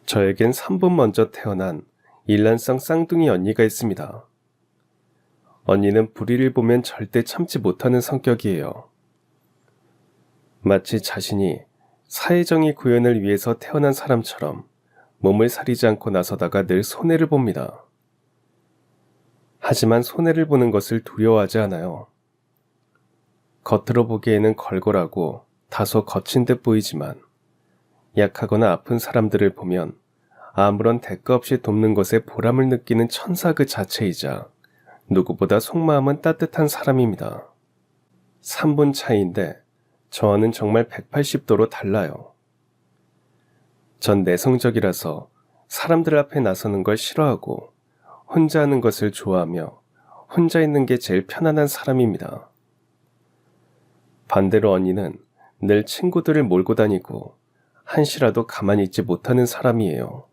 저에겐 3분 먼저 태어난 일란성 쌍둥이 언니가 있습니다. 언니는 불의를 보면 절대 참지 못하는 성격이에요. 마치 자신이 사회정의 구현을 위해서 태어난 사람처럼 몸을 사리지 않고 나서다가 늘 손해를 봅니다. 하지만 손해를 보는 것을 두려워하지 않아요. 겉으로 보기에는 걸걸하고 다소 거친 듯 보이지만 약하거나 아픈 사람들을 보면 아무런 대가 없이 돕는 것에 보람을 느끼는 천사 그 자체이자 누구보다 속마음은 따뜻한 사람입니다. 3분 차이인데 저와는 정말 180도로 달라요. 전 내성적이라서 사람들 앞에 나서는 걸 싫어하고 혼자 하는 것을 좋아하며 혼자 있는 게 제일 편안한 사람입니다. 반대로 언니는 늘 친구들을 몰고 다니고 한시라도 가만히 있지 못하는 사람이에요.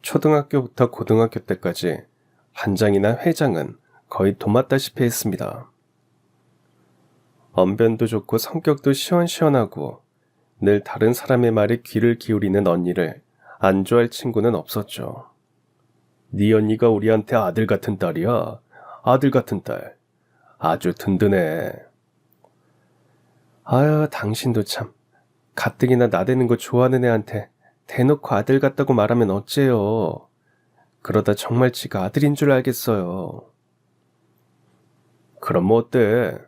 초등학교부터 고등학교 때까지 반장이나 회장은 거의 도맡다시피 했습니다. 언변도 좋고 성격도 시원시원하고 늘 다른 사람의 말에 귀를 기울이는 언니를 안 좋아할 친구는 없었죠. 네 언니가 우리한테 아들 같은 딸이야. 아들 같은 딸. 아주 든든해. 아유, 당신도 참. 가뜩이나 나대는 거 좋아하는 애한테 대놓고 아들 같다고 말하면 어째요. 그러다 정말 지가 아들인 줄 알겠어요. 그럼 뭐 어때?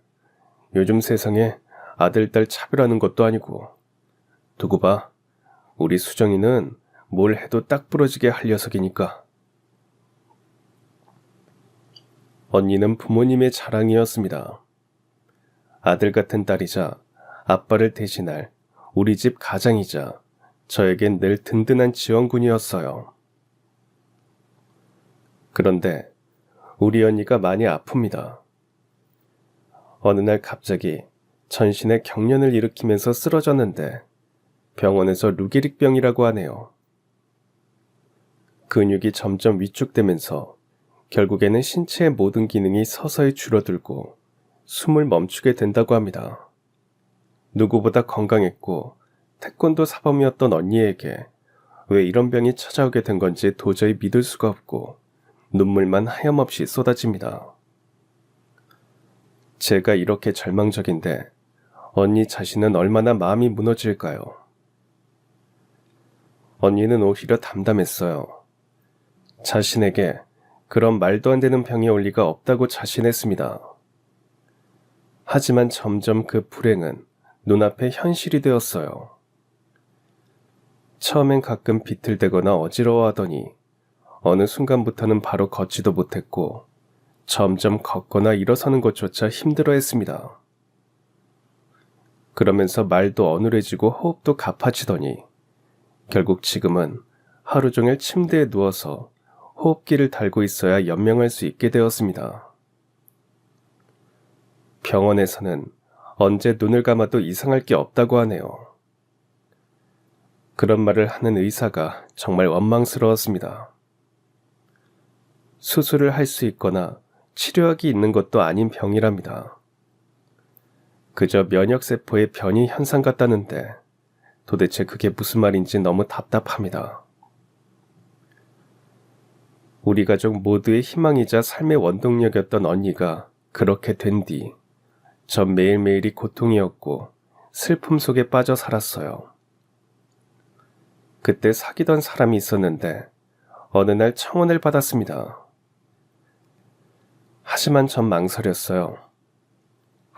요즘 세상에 아들, 딸 차별하는 것도 아니고. 두고 봐. 우리 수정이는 뭘 해도 딱 부러지게 할 녀석이니까. 언니는 부모님의 자랑이었습니다. 아들 같은 딸이자 아빠를 대신할 우리 집 가장이자 저에겐 늘 든든한 지원군이었어요. 그런데 우리 언니가 많이 아픕니다. 어느 날 갑자기 전신에 경련을 일으키면서 쓰러졌는데 병원에서 루게릭병이라고 하네요. 근육이 점점 위축되면서 결국에는 신체의 모든 기능이 서서히 줄어들고 숨을 멈추게 된다고 합니다. 누구보다 건강했고 태권도 사범이었던 언니에게 왜 이런 병이 찾아오게 된 건지 도저히 믿을 수가 없고 눈물만 하염없이 쏟아집니다. 제가 이렇게 절망적인데 언니 자신은 얼마나 마음이 무너질까요? 언니는 오히려 담담했어요. 자신에게 그런 말도 안 되는 병이 올 리가 없다고 자신했습니다. 하지만 점점 그 불행은 눈앞에 현실이 되었어요. 처음엔 가끔 비틀대거나 어지러워하더니 어느 순간부터는 바로 걷지도 못했고 점점 걷거나 일어서는 것조차 힘들어했습니다. 그러면서 말도 어눌해지고 호흡도 가파지더니 결국 지금은 하루 종일 침대에 누워서 호흡기를 달고 있어야 연명할 수 있게 되었습니다. 병원에서는 언제 눈을 감아도 이상할 게 없다고 하네요. 그런 말을 하는 의사가 정말 원망스러웠습니다. 수술을 할 수 있거나 치료약이 있는 것도 아닌 병이랍니다. 그저 면역세포의 변이 현상 같다는데 도대체 그게 무슨 말인지 너무 답답합니다. 우리 가족 모두의 희망이자 삶의 원동력이었던 언니가 그렇게 된 뒤 전 매일매일이 고통이었고 슬픔 속에 빠져 살았어요. 그때 사귀던 사람이 있었는데 어느 날 청혼을 받았습니다. 하지만 전 망설였어요.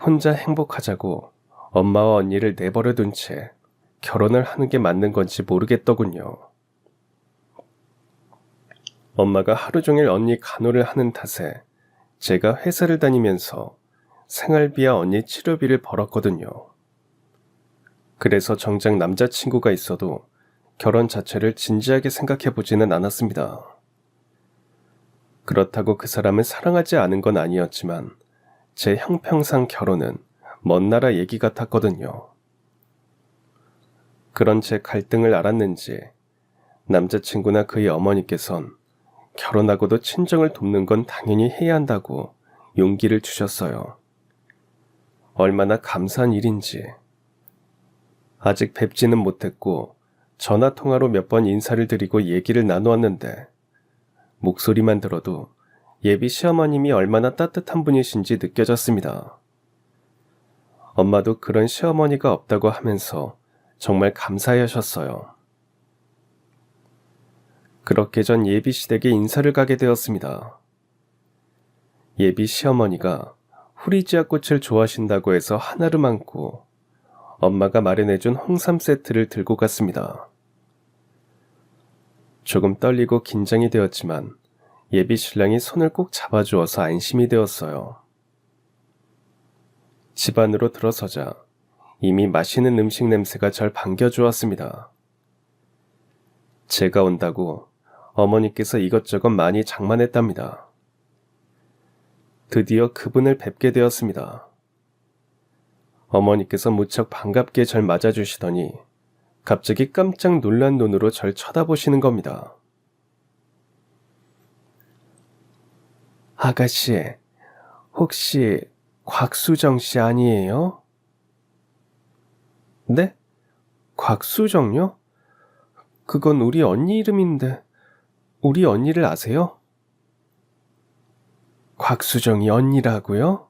혼자 행복하자고 엄마와 언니를 내버려 둔 채 결혼을 하는 게 맞는 건지 모르겠더군요. 엄마가 하루 종일 언니 간호를 하는 탓에 제가 회사를 다니면서 생활비와 언니 치료비를 벌었거든요. 그래서 정작 남자친구가 있어도 결혼 자체를 진지하게 생각해보지는 않았습니다. 그렇다고 그 사람을 사랑하지 않은 건 아니었지만 제 형평상 결혼은 먼 나라 얘기 같았거든요. 그런 제 갈등을 알았는지 남자친구나 그의 어머니께선 결혼하고도 친정을 돕는 건 당연히 해야 한다고 용기를 주셨어요. 얼마나 감사한 일인지. 아직 뵙지는 못했고 전화통화로 몇 번 인사를 드리고 얘기를 나누었는데 목소리만 들어도 예비 시어머님이 얼마나 따뜻한 분이신지 느껴졌습니다. 엄마도 그런 시어머니가 없다고 하면서 정말 감사해하셨어요. 그렇게 전 예비 시댁에 인사를 가게 되었습니다. 예비 시어머니가 후리지아 꽃을 좋아하신다고 해서 하나를 안고 엄마가 마련해준 홍삼 세트를 들고 갔습니다. 조금 떨리고 긴장이 되었지만 예비 신랑이 손을 꼭 잡아주어서 안심이 되었어요. 집 안으로 들어서자 이미 맛있는 음식 냄새가 절 반겨주었습니다. 제가 온다고 어머니께서 이것저것 많이 장만했답니다. 드디어 그분을 뵙게 되었습니다. 어머니께서 무척 반갑게 절 맞아주시더니 갑자기 깜짝 놀란 눈으로 절 쳐다보시는 겁니다. 아가씨, 혹시 곽수정 씨 아니에요? 네? 곽수정요? 그건 우리 언니 이름인데 우리 언니를 아세요? 곽수정이 언니라고요?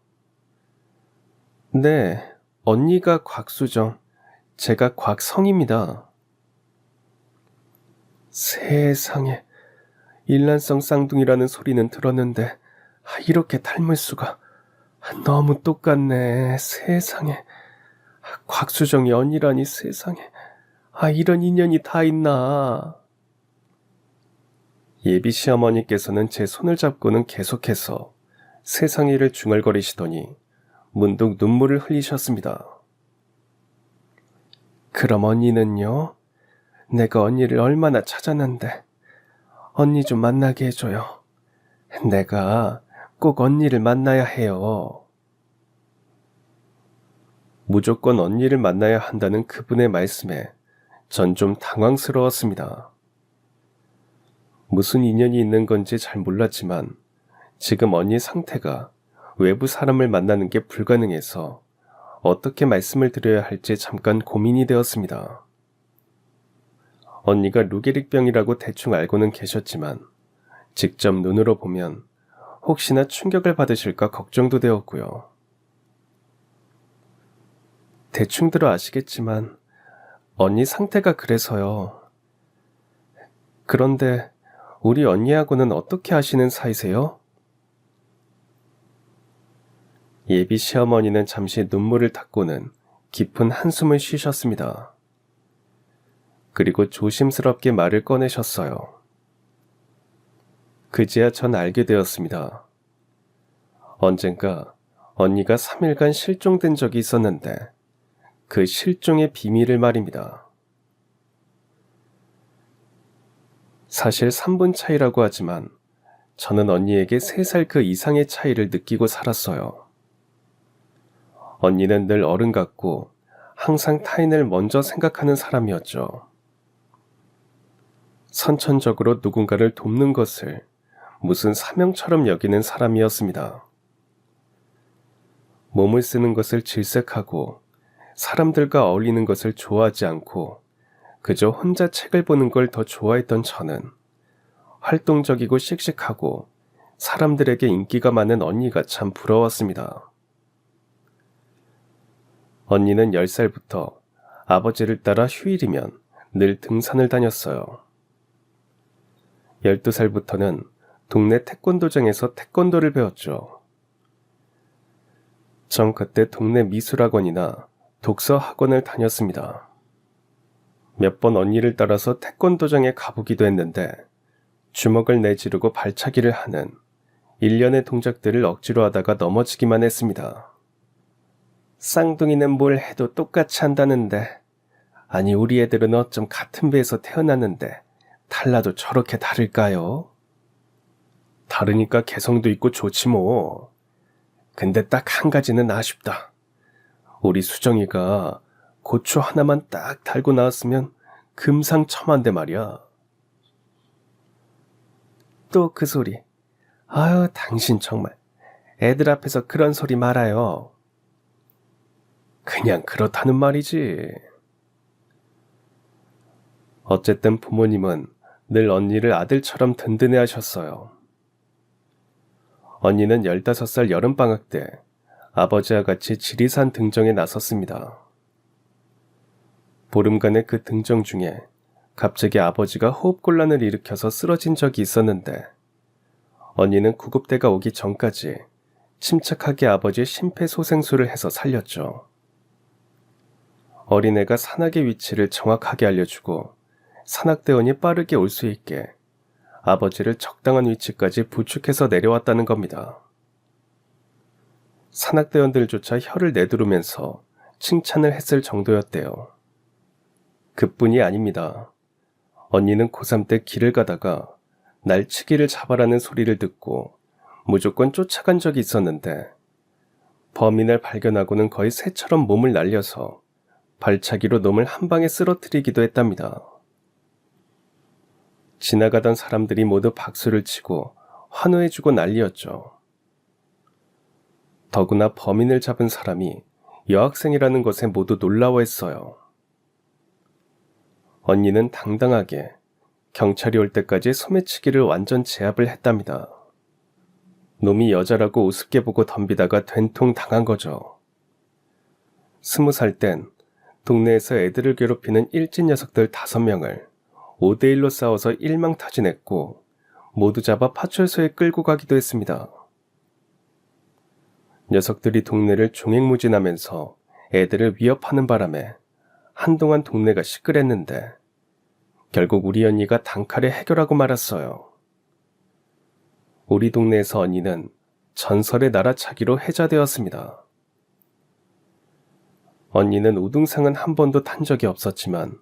네, 언니가 곽수정, 제가 곽성입니다. 세상에, 일란성 쌍둥이라는 소리는 들었는데 이렇게 닮을 수가. 너무 똑같네. 세상에. 곽수정이 언니라니 세상에. 이런 인연이 다 있나. 예비 시어머니께서는 제 손을 잡고는 계속해서 세상 일을 중얼거리시더니 문득 눈물을 흘리셨습니다. 그럼 언니는요? 내가 언니를 얼마나 찾았는데. 언니 좀 만나게 해줘요. 내가 꼭 언니를 만나야 해요. 무조건 언니를 만나야 한다는 그분의 말씀에 전 좀 당황스러웠습니다. 무슨 인연이 있는 건지 잘 몰랐지만 지금 언니 상태가 외부 사람을 만나는 게 불가능해서 어떻게 말씀을 드려야 할지 잠깐 고민이 되었습니다. 언니가 루게릭병이라고 대충 알고는 계셨지만 직접 눈으로 보면 혹시나 충격을 받으실까 걱정도 되었고요. 대충 들어 아시겠지만 언니 상태가 그래서요. 그런데 우리 언니하고는 어떻게 아시는 사이세요? 예비 시어머니는 잠시 눈물을 닦고는 깊은 한숨을 쉬셨습니다. 그리고 조심스럽게 말을 꺼내셨어요. 그제야 전 알게 되었습니다. 언젠가 언니가 3일간 실종된 적이 있었는데 그 실종의 비밀을 말입니다. 사실 3분 차이라고 하지만 저는 언니에게 3살 그 이상의 차이를 느끼고 살았어요. 언니는 늘 어른 같고 항상 타인을 먼저 생각하는 사람이었죠. 선천적으로 누군가를 돕는 것을 무슨 사명처럼 여기는 사람이었습니다. 몸을 쓰는 것을 질색하고 사람들과 어울리는 것을 좋아하지 않고 그저 혼자 책을 보는 걸 더 좋아했던 저는 활동적이고 씩씩하고 사람들에게 인기가 많은 언니가 참 부러웠습니다. 언니는 10살부터 아버지를 따라 휴일이면 늘 등산을 다녔어요. 12살부터는 동네 태권도장에서 태권도를 배웠죠. 전 그때 동네 미술학원이나 독서학원을 다녔습니다. 몇 번 언니를 따라서 태권도장에 가보기도 했는데 주먹을 내지르고 발차기를 하는 일련의 동작들을 억지로 하다가 넘어지기만 했습니다. 쌍둥이는 뭘 해도 똑같이 한다는데 아니 우리 애들은 어쩜 같은 배에서 태어났는데 달라도 저렇게 다를까요? 다르니까 개성도 있고 좋지 뭐. 근데 딱 한 가지는 아쉽다. 우리 수정이가 고추 하나만 딱 달고 나왔으면 금상첨화인데 말이야. 또 그 소리. 아유 당신 정말 애들 앞에서 그런 소리 말아요. 그냥 그렇다는 말이지. 어쨌든 부모님은 늘 언니를 아들처럼 든든해 하셨어요. 언니는 15살 여름방학 때 아버지와 같이 지리산 등정에 나섰습니다. 보름간의 그 등정 중에 갑자기 아버지가 호흡곤란을 일으켜서 쓰러진 적이 있었는데 언니는 구급대가 오기 전까지 침착하게 아버지의 심폐소생술을 해서 살렸죠. 어린애가 산악의 위치를 정확하게 알려주고 산악대원이 빠르게 올 수 있게 아버지를 적당한 위치까지 부축해서 내려왔다는 겁니다. 산악대원들조차 혀를 내두르면서 칭찬을 했을 정도였대요. 그뿐이 아닙니다. 언니는 고3 때 길을 가다가 날치기를 잡아라는 소리를 듣고 무조건 쫓아간 적이 있었는데 범인을 발견하고는 거의 새처럼 몸을 날려서 발차기로 놈을 한 방에 쓰러뜨리기도 했답니다. 지나가던 사람들이 모두 박수를 치고 환호해주고 난리였죠. 더구나 범인을 잡은 사람이 여학생이라는 것에 모두 놀라워했어요. 언니는 당당하게 경찰이 올 때까지 소매치기를 완전 제압을 했답니다. 놈이 여자라고 우습게 보고 덤비다가 된통 당한 거죠. 20살 땐 동네에서 애들을 괴롭히는 일진 녀석들 5명을 5대1로 싸워서 일망타진했고 모두 잡아 파출소에 끌고 가기도 했습니다. 녀석들이 동네를 종횡무진하면서 애들을 위협하는 바람에 한동안 동네가 시끌했는데 결국 우리 언니가 단칼에 해결하고 말았어요. 우리 동네에서 언니는 전설의 나라차기로 해자되었습니다. 언니는 우등상은 한 번도 탄 적이 없었지만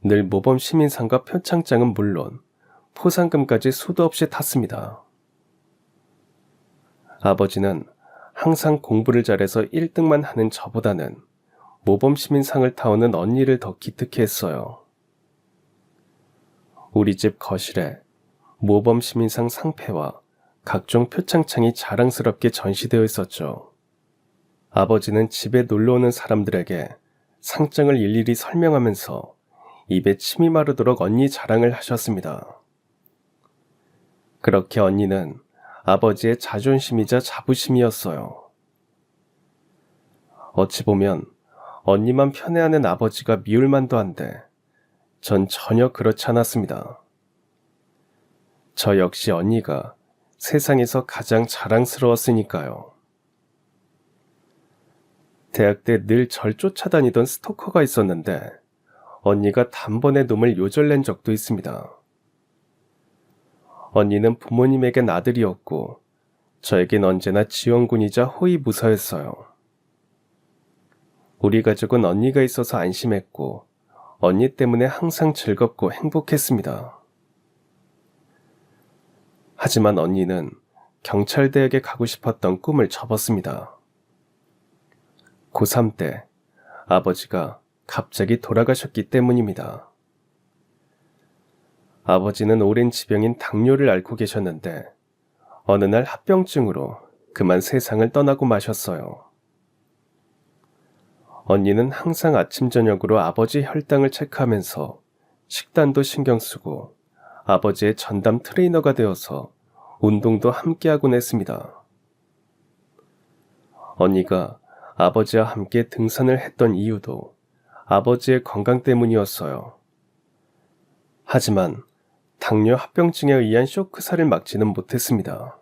늘 모범 시민상과 표창장은 물론 포상금까지 수도 없이 탔습니다. 아버지는 항상 공부를 잘해서 1등만 하는 저보다는 모범 시민상을 타오는 언니를 더 기특해 했어요. 우리 집 거실에 모범 시민상 상패와 각종 표창장이 자랑스럽게 전시되어 있었죠. 아버지는 집에 놀러오는 사람들에게 상장을 일일이 설명하면서 입에 침이 마르도록 언니 자랑을 하셨습니다. 그렇게 언니는 아버지의 자존심이자 자부심이었어요. 어찌 보면 언니만 편애하는 아버지가 미울 만도 한데 전 전혀 그렇지 않았습니다. 저 역시 언니가 세상에서 가장 자랑스러웠으니까요. 대학 때 늘 절 쫓아다니던 스토커가 있었는데 언니가 단번에 놈을 요절낸 적도 있습니다. 언니는 부모님에겐 아들이었고 저에겐 언제나 지원군이자 호위무사였어요. 우리 가족은 언니가 있어서 안심했고 언니 때문에 항상 즐겁고 행복했습니다. 하지만 언니는 경찰대학에 가고 싶었던 꿈을 접었습니다. 고3 때 아버지가 갑자기 돌아가셨기 때문입니다. 아버지는 오랜 지병인 당뇨를 앓고 계셨는데 어느 날 합병증으로 그만 세상을 떠나고 마셨어요. 언니는 항상 아침 저녁으로 아버지 혈당을 체크하면서 식단도 신경 쓰고 아버지의 전담 트레이너가 되어서 운동도 함께하곤 했습니다. 언니가 아버지와 함께 등산을 했던 이유도 아버지의 건강 때문이었어요. 하지만 당뇨 합병증에 의한 쇼크사를 막지는 못했습니다.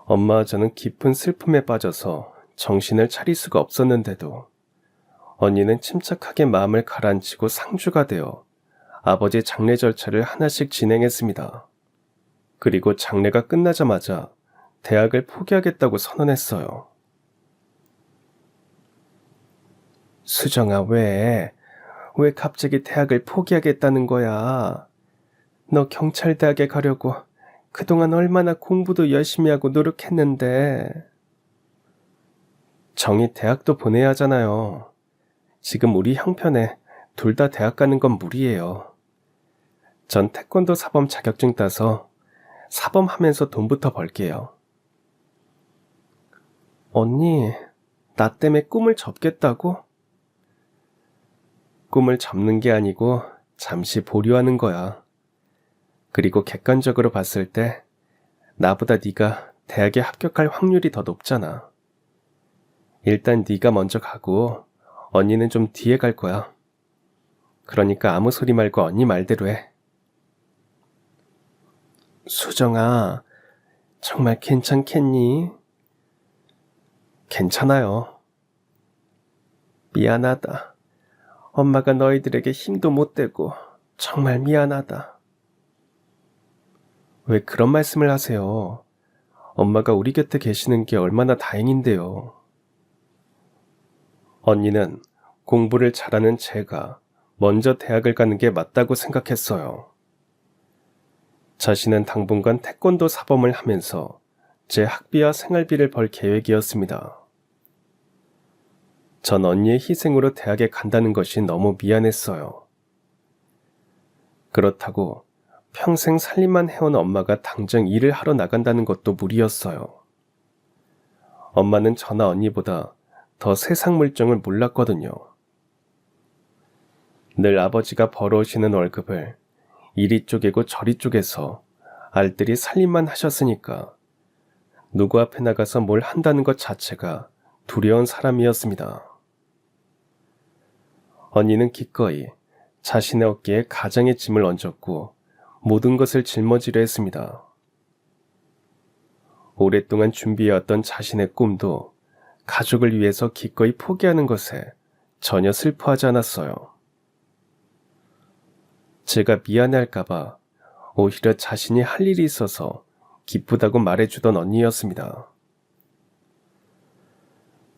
엄마와 저는 깊은 슬픔에 빠져서 정신을 차릴 수가 없었는데도 언니는 침착하게 마음을 가라앉히고 상주가 되어 아버지의 장례 절차를 하나씩 진행했습니다. 그리고 장례가 끝나자마자 대학을 포기하겠다고 선언했어요. 수정아, 왜 갑자기 대학을 포기하겠다는 거야? 너 경찰대학에 가려고 그동안 얼마나 공부도 열심히 하고 노력했는데. 정이 대학도 보내야 하잖아요. 지금 우리 형편에 둘 다 대학 가는 건 무리예요. 전 태권도 사범 자격증 따서 사범하면서 돈부터 벌게요. 언니, 나 때문에 꿈을 접겠다고? 꿈을 접는 게 아니고 잠시 보류하는 거야. 그리고 객관적으로 봤을 때 나보다 네가 대학에 합격할 확률이 더 높잖아. 일단 네가 먼저 가고 언니는 좀 뒤에 갈 거야. 그러니까 아무 소리 말고 언니 말대로 해. 수정아, 정말 괜찮겠니? 괜찮아요. 미안하다. 엄마가 너희들에게 힘도 못 되고 정말 미안하다. 왜 그런 말씀을 하세요? 엄마가 우리 곁에 계시는 게 얼마나 다행인데요. 언니는 공부를 잘하는 제가 먼저 대학을 가는 게 맞다고 생각했어요. 자신은 당분간 태권도 사범을 하면서 제 학비와 생활비를 벌 계획이었습니다. 전 언니의 희생으로 대학에 간다는 것이 너무 미안했어요. 그렇다고 평생 살림만 해온 엄마가 당장 일을 하러 나간다는 것도 무리였어요. 엄마는 저나 언니보다 더 세상 물정을 몰랐거든요. 늘 아버지가 벌어오시는 월급을 이리 쪼개고 저리 쪼개서 알뜰히 살림만 하셨으니까 누구 앞에 나가서 뭘 한다는 것 자체가 두려운 사람이었습니다. 언니는 기꺼이 자신의 어깨에 가장의 짐을 얹었고 모든 것을 짊어지려 했습니다. 오랫동안 준비해왔던 자신의 꿈도 가족을 위해서 기꺼이 포기하는 것에 전혀 슬퍼하지 않았어요. 제가 미안해할까봐 오히려 자신이 할 일이 있어서 기쁘다고 말해주던 언니였습니다.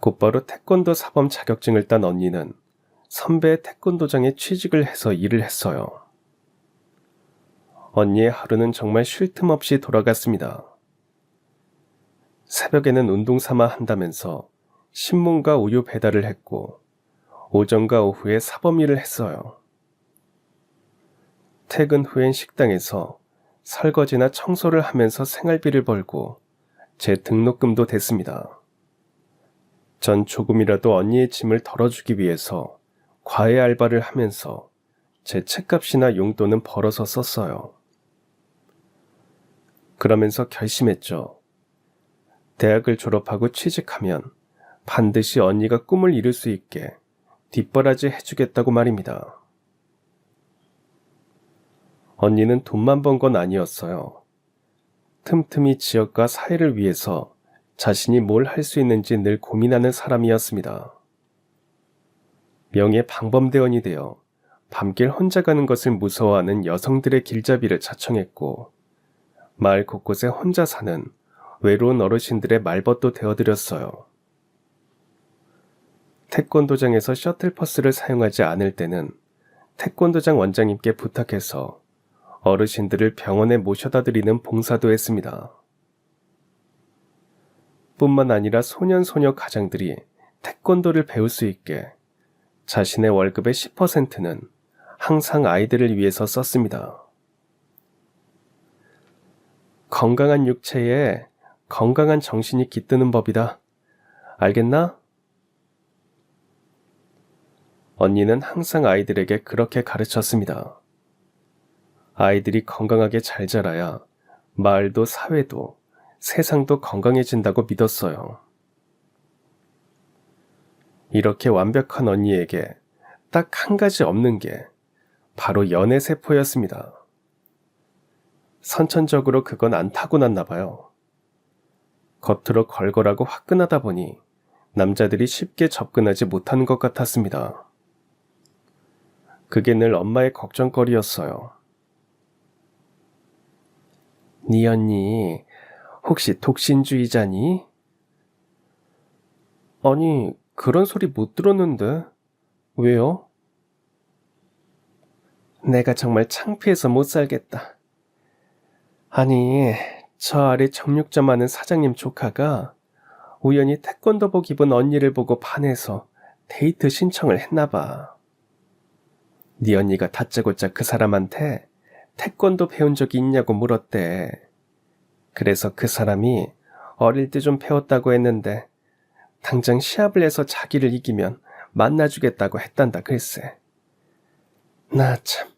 곧바로 태권도 사범 자격증을 딴 언니는 선배의 태권도장에 취직을 해서 일을 했어요. 언니의 하루는 정말 쉴 틈 없이 돌아갔습니다. 새벽에는 운동 삼아 한다면서 신문과 우유 배달을 했고 오전과 오후에 사범 일을 했어요. 퇴근 후엔 식당에서 설거지나 청소를 하면서 생활비를 벌고 제 등록금도 댔습니다. 전 조금이라도 언니의 짐을 덜어주기 위해서 과외 알바를 하면서 제 책값이나 용돈은 벌어서 썼어요. 그러면서 결심했죠. 대학을 졸업하고 취직하면 반드시 언니가 꿈을 이룰 수 있게 뒷바라지 해주겠다고 말입니다. 언니는 돈만 번 건 아니었어요. 틈틈이 지역과 사회를 위해서 자신이 뭘 할 수 있는지 늘 고민하는 사람이었습니다. 명예 방범대원이 되어 밤길 혼자 가는 것을 무서워하는 여성들의 길잡이를 자청했고 마을 곳곳에 혼자 사는 외로운 어르신들의 말벗도 되어드렸어요. 태권도장에서 셔틀버스를 사용하지 않을 때는 태권도장 원장님께 부탁해서 어르신들을 병원에 모셔다 드리는 봉사도 했습니다. 뿐만 아니라 소년소녀 가장들이 태권도를 배울 수 있게 자신의 월급의 10%는 항상 아이들을 위해서 썼습니다. 건강한 육체에 건강한 정신이 깃드는 법이다. 알겠나? 언니는 항상 아이들에게 그렇게 가르쳤습니다. 아이들이 건강하게 잘 자라야 마을도 사회도 세상도 건강해진다고 믿었어요. 이렇게 완벽한 언니에게 딱 한 가지 없는 게 바로 연애세포였습니다. 선천적으로 그건 안 타고났나 봐요. 겉으로 걸걸하고 화끈하다 보니 남자들이 쉽게 접근하지 못하는 것 같았습니다. 그게 늘 엄마의 걱정거리였어요. 네 언니 혹시 독신주의자니? 아니, 그런 소리 못 들었는데. 왜요? 내가 정말 창피해서 못 살겠다. 아니, 저 아래 정육점 하는 사장님 조카가 우연히 태권도복 입은 언니를 보고 반해서 데이트 신청을 했나봐. 네 언니가 다짜고짜 그 사람한테 태권도 배운 적이 있냐고 물었대. 그래서 그 사람이 어릴 때 좀 배웠다고 했는데 당장 시합을 해서 자기를 이기면 만나주겠다고 했단다 글쎄. 나 참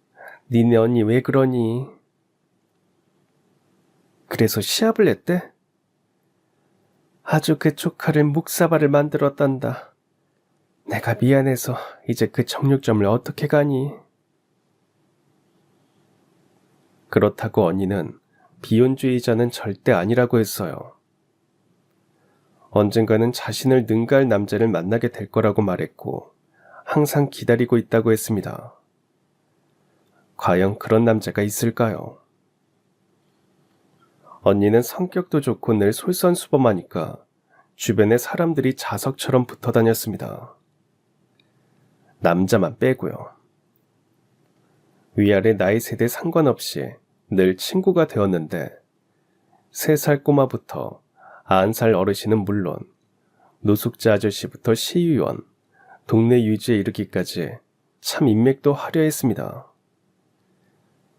니네 언니 왜 그러니? 그래서 시합을 했대? 아주 그 조카를 묵사발을 만들었단다. 내가 미안해서 이제 그 정육점을 어떻게 가니? 그렇다고 언니는 비혼주의자는 절대 아니라고 했어요. 언젠가는 자신을 능가할 남자를 만나게 될 거라고 말했고 항상 기다리고 있다고 했습니다. 과연 그런 남자가 있을까요? 언니는 성격도 좋고 늘 솔선수범하니까 주변에 사람들이 자석처럼 붙어 다녔습니다. 남자만 빼고요. 위아래 나이 세대 상관없이 늘 친구가 되었는데 3살 꼬마부터 90살 어르신은 물론 노숙자 아저씨부터 시의원, 동네 유지에 이르기까지 참 인맥도 화려했습니다.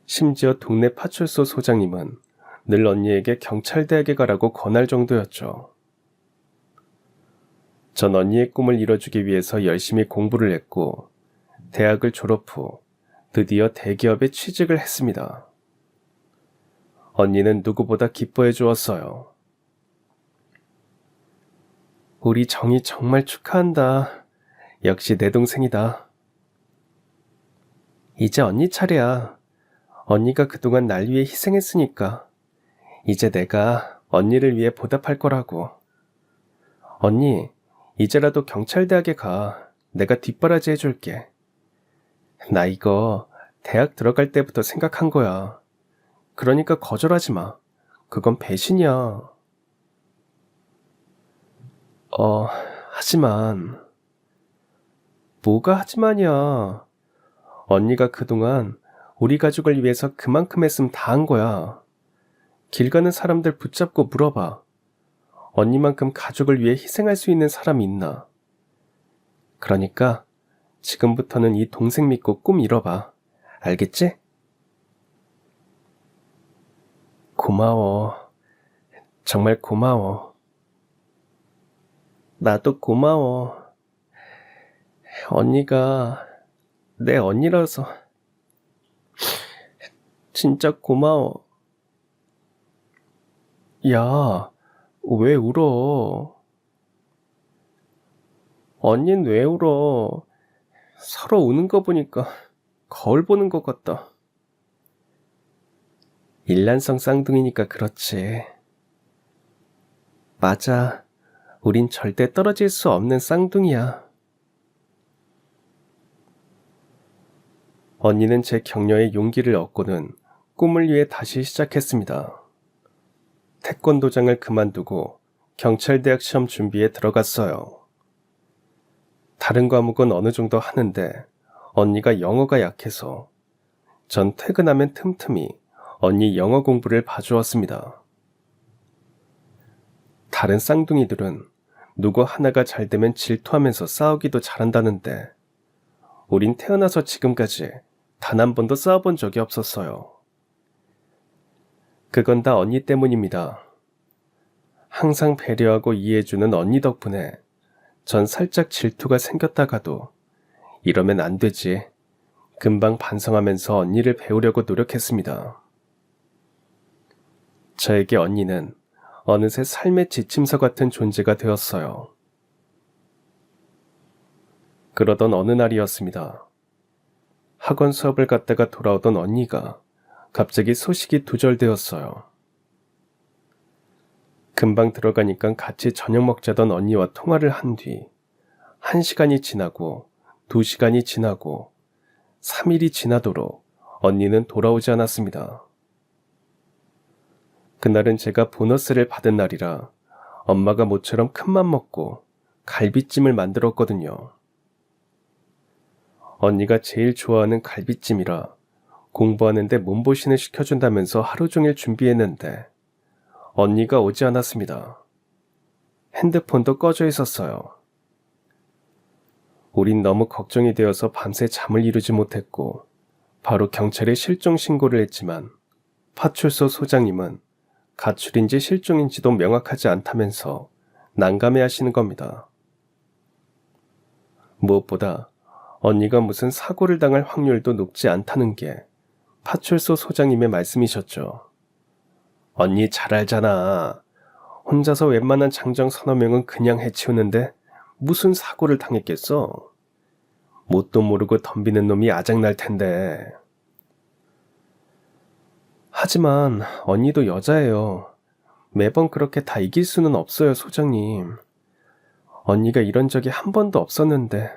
심지어 동네 파출소 소장님은 늘 언니에게 경찰대학에 가라고 권할 정도였죠. 전 언니의 꿈을 이뤄주기 위해서 열심히 공부를 했고 대학을 졸업 후 드디어 대기업에 취직을 했습니다. 언니는 누구보다 기뻐해 주었어요. 우리 정이 정말 축하한다. 역시 내 동생이다. 이제 언니 차례야. 언니가 그동안 날 위해 희생했으니까 이제 내가 언니를 위해 보답할 거라고. 언니, 이제라도 경찰대학에 가. 내가 뒷바라지 해줄게. 나 이거 대학 들어갈 때부터 생각한 거야. 그러니까 거절하지 마. 그건 배신이야. 하지만. 뭐가 하지만이야. 언니가 그동안 우리 가족을 위해서 그만큼 했으면 다 한 거야. 길 가는 사람들 붙잡고 물어봐. 언니만큼 가족을 위해 희생할 수 있는 사람이 있나? 그러니까 지금부터는 이 동생 믿고 꿈 이뤄봐. 알겠지? 고마워. 정말 고마워. 나도 고마워. 언니가 내 언니라서 진짜 고마워. 야, 왜 울어? 언닌 왜 울어? 서로 우는 거 보니까 거울 보는 것 같다. 일란성 쌍둥이니까 그렇지. 맞아. 우린 절대 떨어질 수 없는 쌍둥이야. 언니는 제 격려에 용기를 얻고는 꿈을 위해 다시 시작했습니다. 태권도장을 그만두고 경찰대학 시험 준비에 들어갔어요. 다른 과목은 어느 정도 하는데 언니가 영어가 약해서 전 퇴근하면 틈틈이 언니 영어 공부를 봐주었습니다. 다른 쌍둥이들은 누구 하나가 잘 되면 질투하면서 싸우기도 잘한다는데 우린 태어나서 지금까지 단 한 번도 싸워본 적이 없었어요. 그건 다 언니 때문입니다. 항상 배려하고 이해해주는 언니 덕분에 전 살짝 질투가 생겼다가도 이러면 안 되지. 금방 반성하면서 언니를 배우려고 노력했습니다. 저에게 언니는 어느새 삶의 지침서 같은 존재가 되었어요. 그러던 어느 날이었습니다. 학원 수업을 갔다가 돌아오던 언니가 갑자기 소식이 두절되었어요. 금방 들어가니까 같이 저녁 먹자던 언니와 통화를 한 뒤 1시간이 지나고 2시간이 지나고 3일이 지나도록 언니는 돌아오지 않았습니다. 그날은 제가 보너스를 받은 날이라 엄마가 모처럼 큰맘 먹고 갈비찜을 만들었거든요. 언니가 제일 좋아하는 갈비찜이라 공부하는데 몸보신을 시켜준다면서 하루 종일 준비했는데 언니가 오지 않았습니다. 핸드폰도 꺼져 있었어요. 우린 너무 걱정이 되어서 밤새 잠을 이루지 못했고 바로 경찰에 실종 신고를 했지만 파출소 소장님은 가출인지 실종인지도 명확하지 않다면서 난감해 하시는 겁니다. 무엇보다 언니가 무슨 사고를 당할 확률도 높지 않다는 게 파출소 소장님의 말씀이셨죠. 언니 잘 알잖아. 혼자서 웬만한 장정 서너 명은 그냥 해치우는데 무슨 사고를 당했겠어? 뭣도 모르고 덤비는 놈이 아작날 텐데. 하지만 언니도 여자예요. 매번 그렇게 다 이길 수는 없어요, 소장님. 언니가 이런 적이 한 번도 없었는데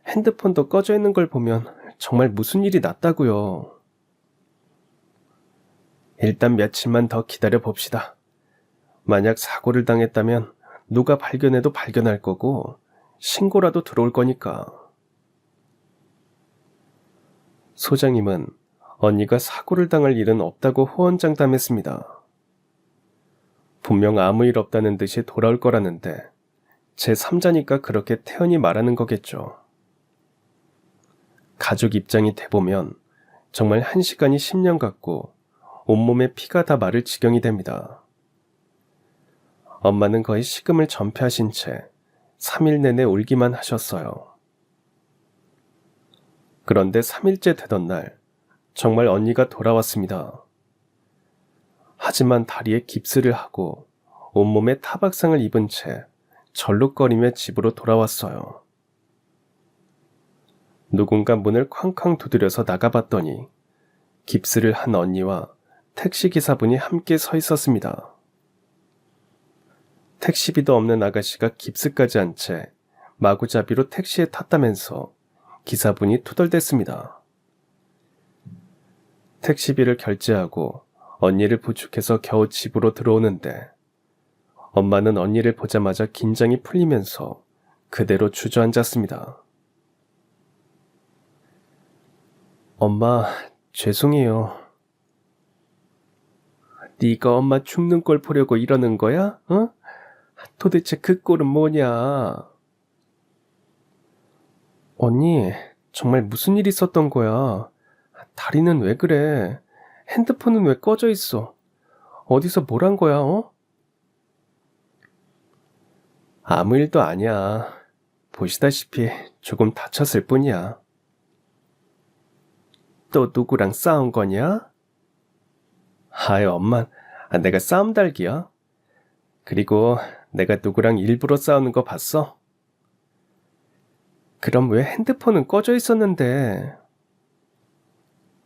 핸드폰도 꺼져 있는 걸 보면 정말 무슨 일이 났다고요. 일단 며칠만 더 기다려 봅시다. 만약 사고를 당했다면 누가 발견해도 발견할 거고 신고라도 들어올 거니까. 소장님은 언니가 사고를 당할 일은 없다고 호언장담했습니다. 분명 아무 일 없다는 듯이 돌아올 거라는데 제 3자니까 그렇게 태연히 말하는 거겠죠. 가족 입장이 돼보면 정말 1시간이 10년 같고 온몸에 피가 다 마를 지경이 됩니다. 엄마는 거의 식음을 전폐하신 채 3일 내내 울기만 하셨어요. 그런데 3일째 되던 날 정말 언니가 돌아왔습니다. 하지만 다리에 깁스를 하고 온몸에 타박상을 입은 채 절룩거리며 집으로 돌아왔어요. 누군가 문을 쾅쾅 두드려서 나가봤더니 깁스를 한 언니와 택시기사분이 함께 서 있었습니다. 택시비도 없는 아가씨가 깁스까지 한 채 마구잡이로 택시에 탔다면서 기사분이 투덜댔습니다. 택시비를 결제하고 언니를 부축해서 겨우 집으로 들어오는데 엄마는 언니를 보자마자 긴장이 풀리면서 그대로 주저앉았습니다. 엄마, 죄송해요. 네가 엄마 죽는 꼴 보려고 이러는 거야? 어? 도대체 그 꼴은 뭐냐? 언니, 정말 무슨 일 있었던 거야? 다리는 왜 그래? 핸드폰은 왜 꺼져 있어? 어디서 뭘 한 거야, 어? 아무 일도 아니야. 보시다시피 조금 다쳤을 뿐이야. 또 누구랑 싸운 거냐? 아이, 엄마, 내가 싸움 달기야? 그리고 내가 누구랑 일부러 싸우는 거 봤어? 그럼 왜 핸드폰은 꺼져 있었는데?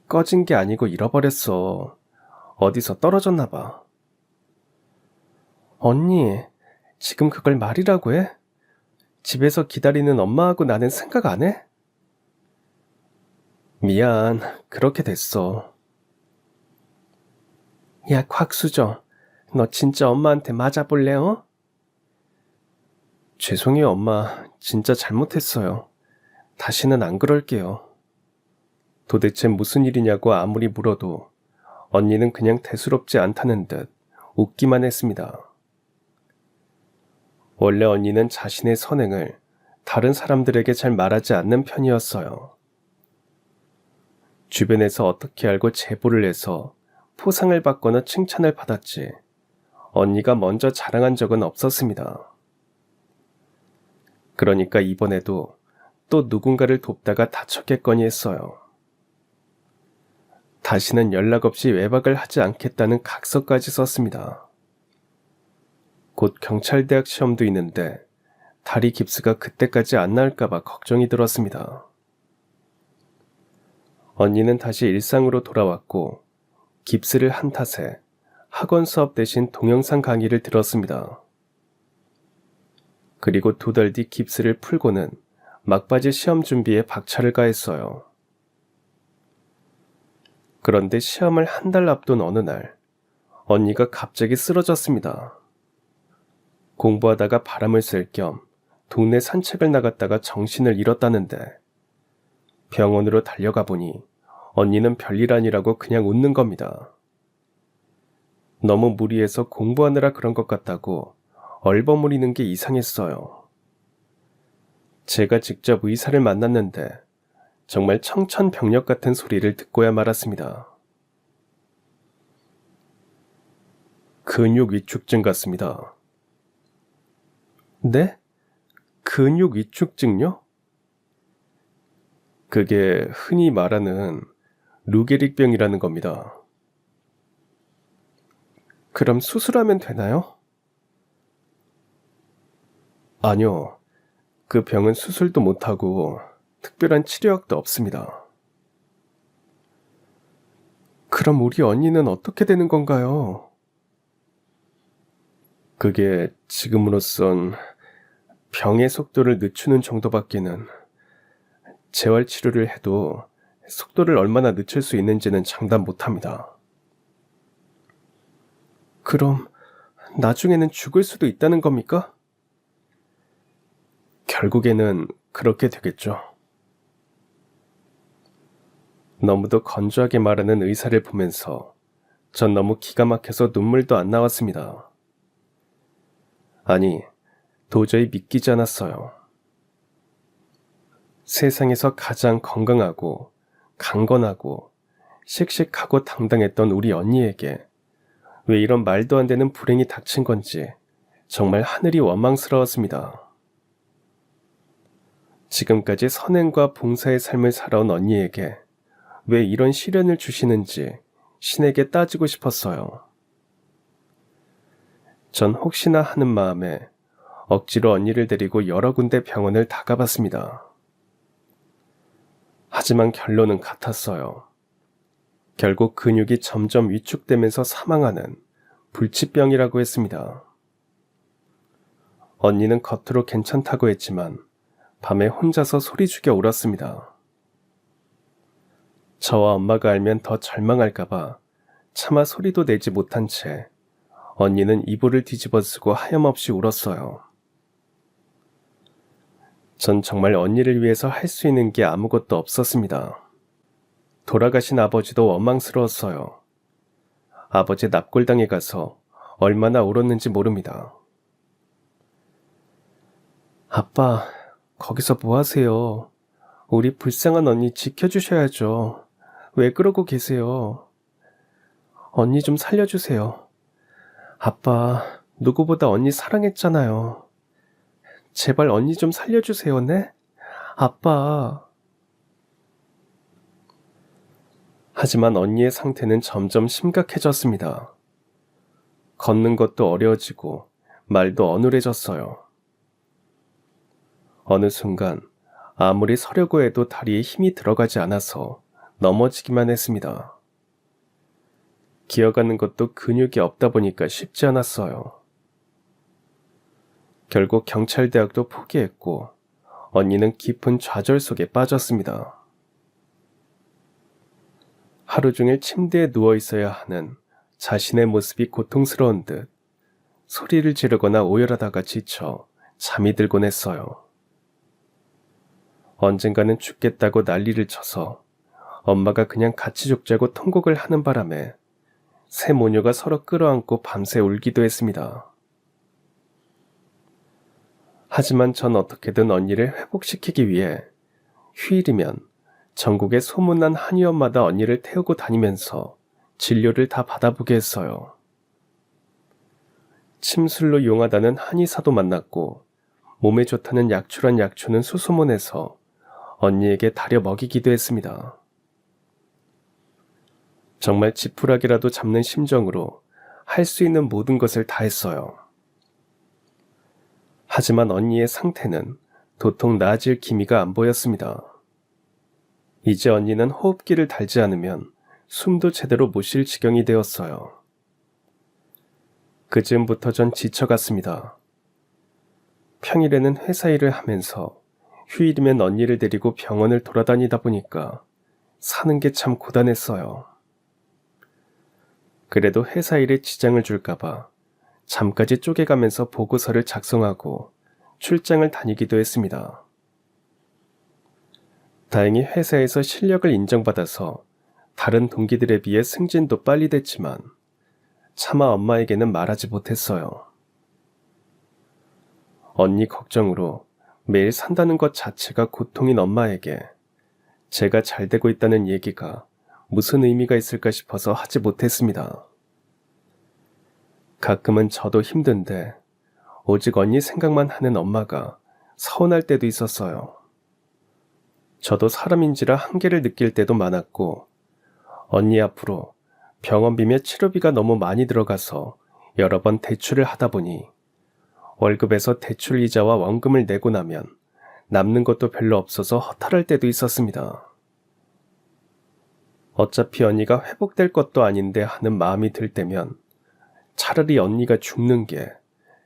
꺼진 게 아니고 잃어버렸어. 어디서 떨어졌나 봐. 언니, 지금 그걸 말이라고 해? 집에서 기다리는 엄마하고 나는 생각 안 해? 미안, 그렇게 됐어. 야, 곽수정, 너 진짜 엄마한테 맞아볼래, 어? 죄송해요, 엄마. 진짜 잘못했어요. 다시는 안 그럴게요. 도대체 무슨 일이냐고 아무리 물어도 언니는 그냥 대수롭지 않다는 듯 웃기만 했습니다. 원래 언니는 자신의 선행을 다른 사람들에게 잘 말하지 않는 편이었어요. 주변에서 어떻게 알고 제보를 해서 포상을 받거나 칭찬을 받았지 언니가 먼저 자랑한 적은 없었습니다. 그러니까 이번에도 또 누군가를 돕다가 다쳤겠거니 했어요. 다시는 연락 없이 외박을 하지 않겠다는 각서까지 썼습니다. 곧 경찰대학 시험도 있는데 다리 깁스가 그때까지 안 나을까봐 걱정이 들었습니다. 언니는 다시 일상으로 돌아왔고 깁스를 한 탓에 학원 수업 대신 동영상 강의를 들었습니다. 그리고 2달 뒤 깁스를 풀고는 막바지 시험 준비에 박차를 가했어요. 그런데 시험을 한 달 앞둔 어느 날 언니가 갑자기 쓰러졌습니다. 공부하다가 바람을 쐴 겸 동네 산책을 나갔다가 정신을 잃었다는데 병원으로 달려가 보니 언니는 별일 아니라고 그냥 웃는 겁니다. 너무 무리해서 공부하느라 그런 것 같다고 얼버무리는 게 이상했어요. 제가 직접 의사를 만났는데 정말 청천벽력 같은 소리를 듣고야 말았습니다. 근육 위축증 같습니다. 네? 근육 위축증요? 그게 흔히 말하는 루게릭병이라는 겁니다. 그럼 수술하면 되나요? 아니요. 그 병은 수술도 못하고 특별한 치료약도 없습니다. 그럼 우리 언니는 어떻게 되는 건가요? 그게 지금으로선 병의 속도를 늦추는 정도밖에는, 재활 치료를 해도 속도를 얼마나 늦출 수 있는지는 장담 못합니다. 그럼 나중에는 죽을 수도 있다는 겁니까? 결국에는 그렇게 되겠죠. 너무도 건조하게 말하는 의사를 보면서 전 너무 기가 막혀서 눈물도 안 나왔습니다. 아니, 도저히 믿기지 않았어요. 세상에서 가장 건강하고 강건하고 씩씩하고 당당했던 우리 언니에게 왜 이런 말도 안 되는 불행이 닥친 건지 정말 하늘이 원망스러웠습니다. 지금까지 선행과 봉사의 삶을 살아온 언니에게 왜 이런 시련을 주시는지 신에게 따지고 싶었어요. 전 혹시나 하는 마음에 억지로 언니를 데리고 여러 군데 병원을 다 가봤습니다. 하지만 결론은 같았어요. 결국 근육이 점점 위축되면서 사망하는 불치병이라고 했습니다. 언니는 겉으로 괜찮다고 했지만 밤에 혼자서 소리 죽여 울었습니다. 저와 엄마가 알면 더 절망할까봐 차마 소리도 내지 못한 채 언니는 이불을 뒤집어쓰고 하염없이 울었어요. 전 정말 언니를 위해서 할 수 있는 게 아무것도 없었습니다. 돌아가신 아버지도 원망스러웠어요. 아버지 납골당에 가서 얼마나 울었는지 모릅니다. 아빠, 거기서 뭐 하세요? 우리 불쌍한 언니 지켜주셔야죠. 왜 그러고 계세요? 언니 좀 살려주세요. 아빠, 누구보다 언니 사랑했잖아요. 제발 언니 좀 살려주세요, 네? 아빠. 하지만 언니의 상태는 점점 심각해졌습니다. 걷는 것도 어려워지고 말도 어눌해졌어요. 어느 순간 아무리 서려고 해도 다리에 힘이 들어가지 않아서 넘어지기만 했습니다. 기어가는 것도 근육이 없다 보니까 쉽지 않았어요. 결국 경찰대학도 포기했고 언니는 깊은 좌절 속에 빠졌습니다. 하루 종일 침대에 누워 있어야 하는 자신의 모습이 고통스러운 듯 소리를 지르거나 오열하다가 지쳐 잠이 들곤 했어요. 언젠가는 죽겠다고 난리를 쳐서 엄마가 그냥 같이 죽자고 통곡을 하는 바람에 새 모녀가 서로 끌어안고 밤새 울기도 했습니다. 하지만 전 어떻게든 언니를 회복시키기 위해 휴일이면 전국의 소문난 한의원마다 언니를 태우고 다니면서 진료를 다 받아보게 했어요. 침술로 용하다는 한의사도 만났고 몸에 좋다는 약출한 약초는 수소문해서 언니에게 다려 먹이기도 했습니다. 정말 지푸라기라도 잡는 심정으로 할 수 있는 모든 것을 다 했어요. 하지만 언니의 상태는 도통 나아질 기미가 안 보였습니다. 이제 언니는 호흡기를 달지 않으면 숨도 제대로 못 쉴 지경이 되었어요. 그즈음부터 전 지쳐갔습니다. 평일에는 회사 일을 하면서 휴일이면 언니를 데리고 병원을 돌아다니다 보니까 사는 게 참 고단했어요. 그래도 회사 일에 지장을 줄까봐 잠까지 쪼개가면서 보고서를 작성하고 출장을 다니기도 했습니다. 다행히 회사에서 실력을 인정받아서 다른 동기들에 비해 승진도 빨리 됐지만 차마 엄마에게는 말하지 못했어요. 언니 걱정으로 매일 산다는 것 자체가 고통인 엄마에게 제가 잘 되고 있다는 얘기가 무슨 의미가 있을까 싶어서 하지 못했습니다. 가끔은 저도 힘든데 오직 언니 생각만 하는 엄마가 서운할 때도 있었어요. 저도 사람인지라 한계를 느낄 때도 많았고 언니 앞으로 병원비며 치료비가 너무 많이 들어가서 여러 번 대출을 하다 보니 월급에서 대출 이자와 원금을 내고 나면 남는 것도 별로 없어서 허탈할 때도 있었습니다. 어차피 언니가 회복될 것도 아닌데 하는 마음이 들 때면 차라리 언니가 죽는 게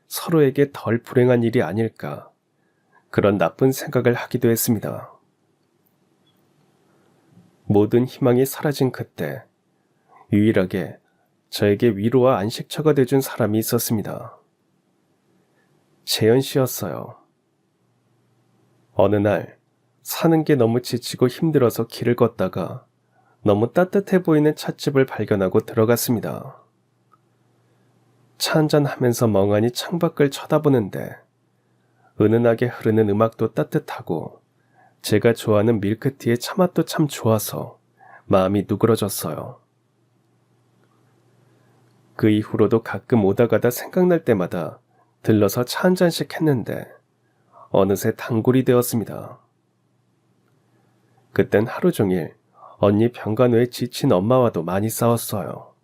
서로에게 덜 불행한 일이 아닐까, 그런 나쁜 생각을 하기도 했습니다. 모든 희망이 사라진 그때 유일하게 저에게 위로와 안식처가 돼준 사람이 있었습니다. 재현 씨였어요. 어느 날 사는 게 너무 지치고 힘들어서 길을 걷다가 너무 따뜻해 보이는 찻집을 발견하고 들어갔습니다. 차 한잔 하면서 멍하니 창밖을 쳐다보는데 은은하게 흐르는 음악도 따뜻하고 제가 좋아하는 밀크티의 차맛도 참 좋아서 마음이 누그러졌어요. 그 이후로도 가끔 오다 가다 생각날 때마다 들러서 차 한 잔씩 했는데 어느새 단골이 되었습니다. 그땐 하루 종일 언니 병간호에 지친 엄마와도 많이 싸웠어요.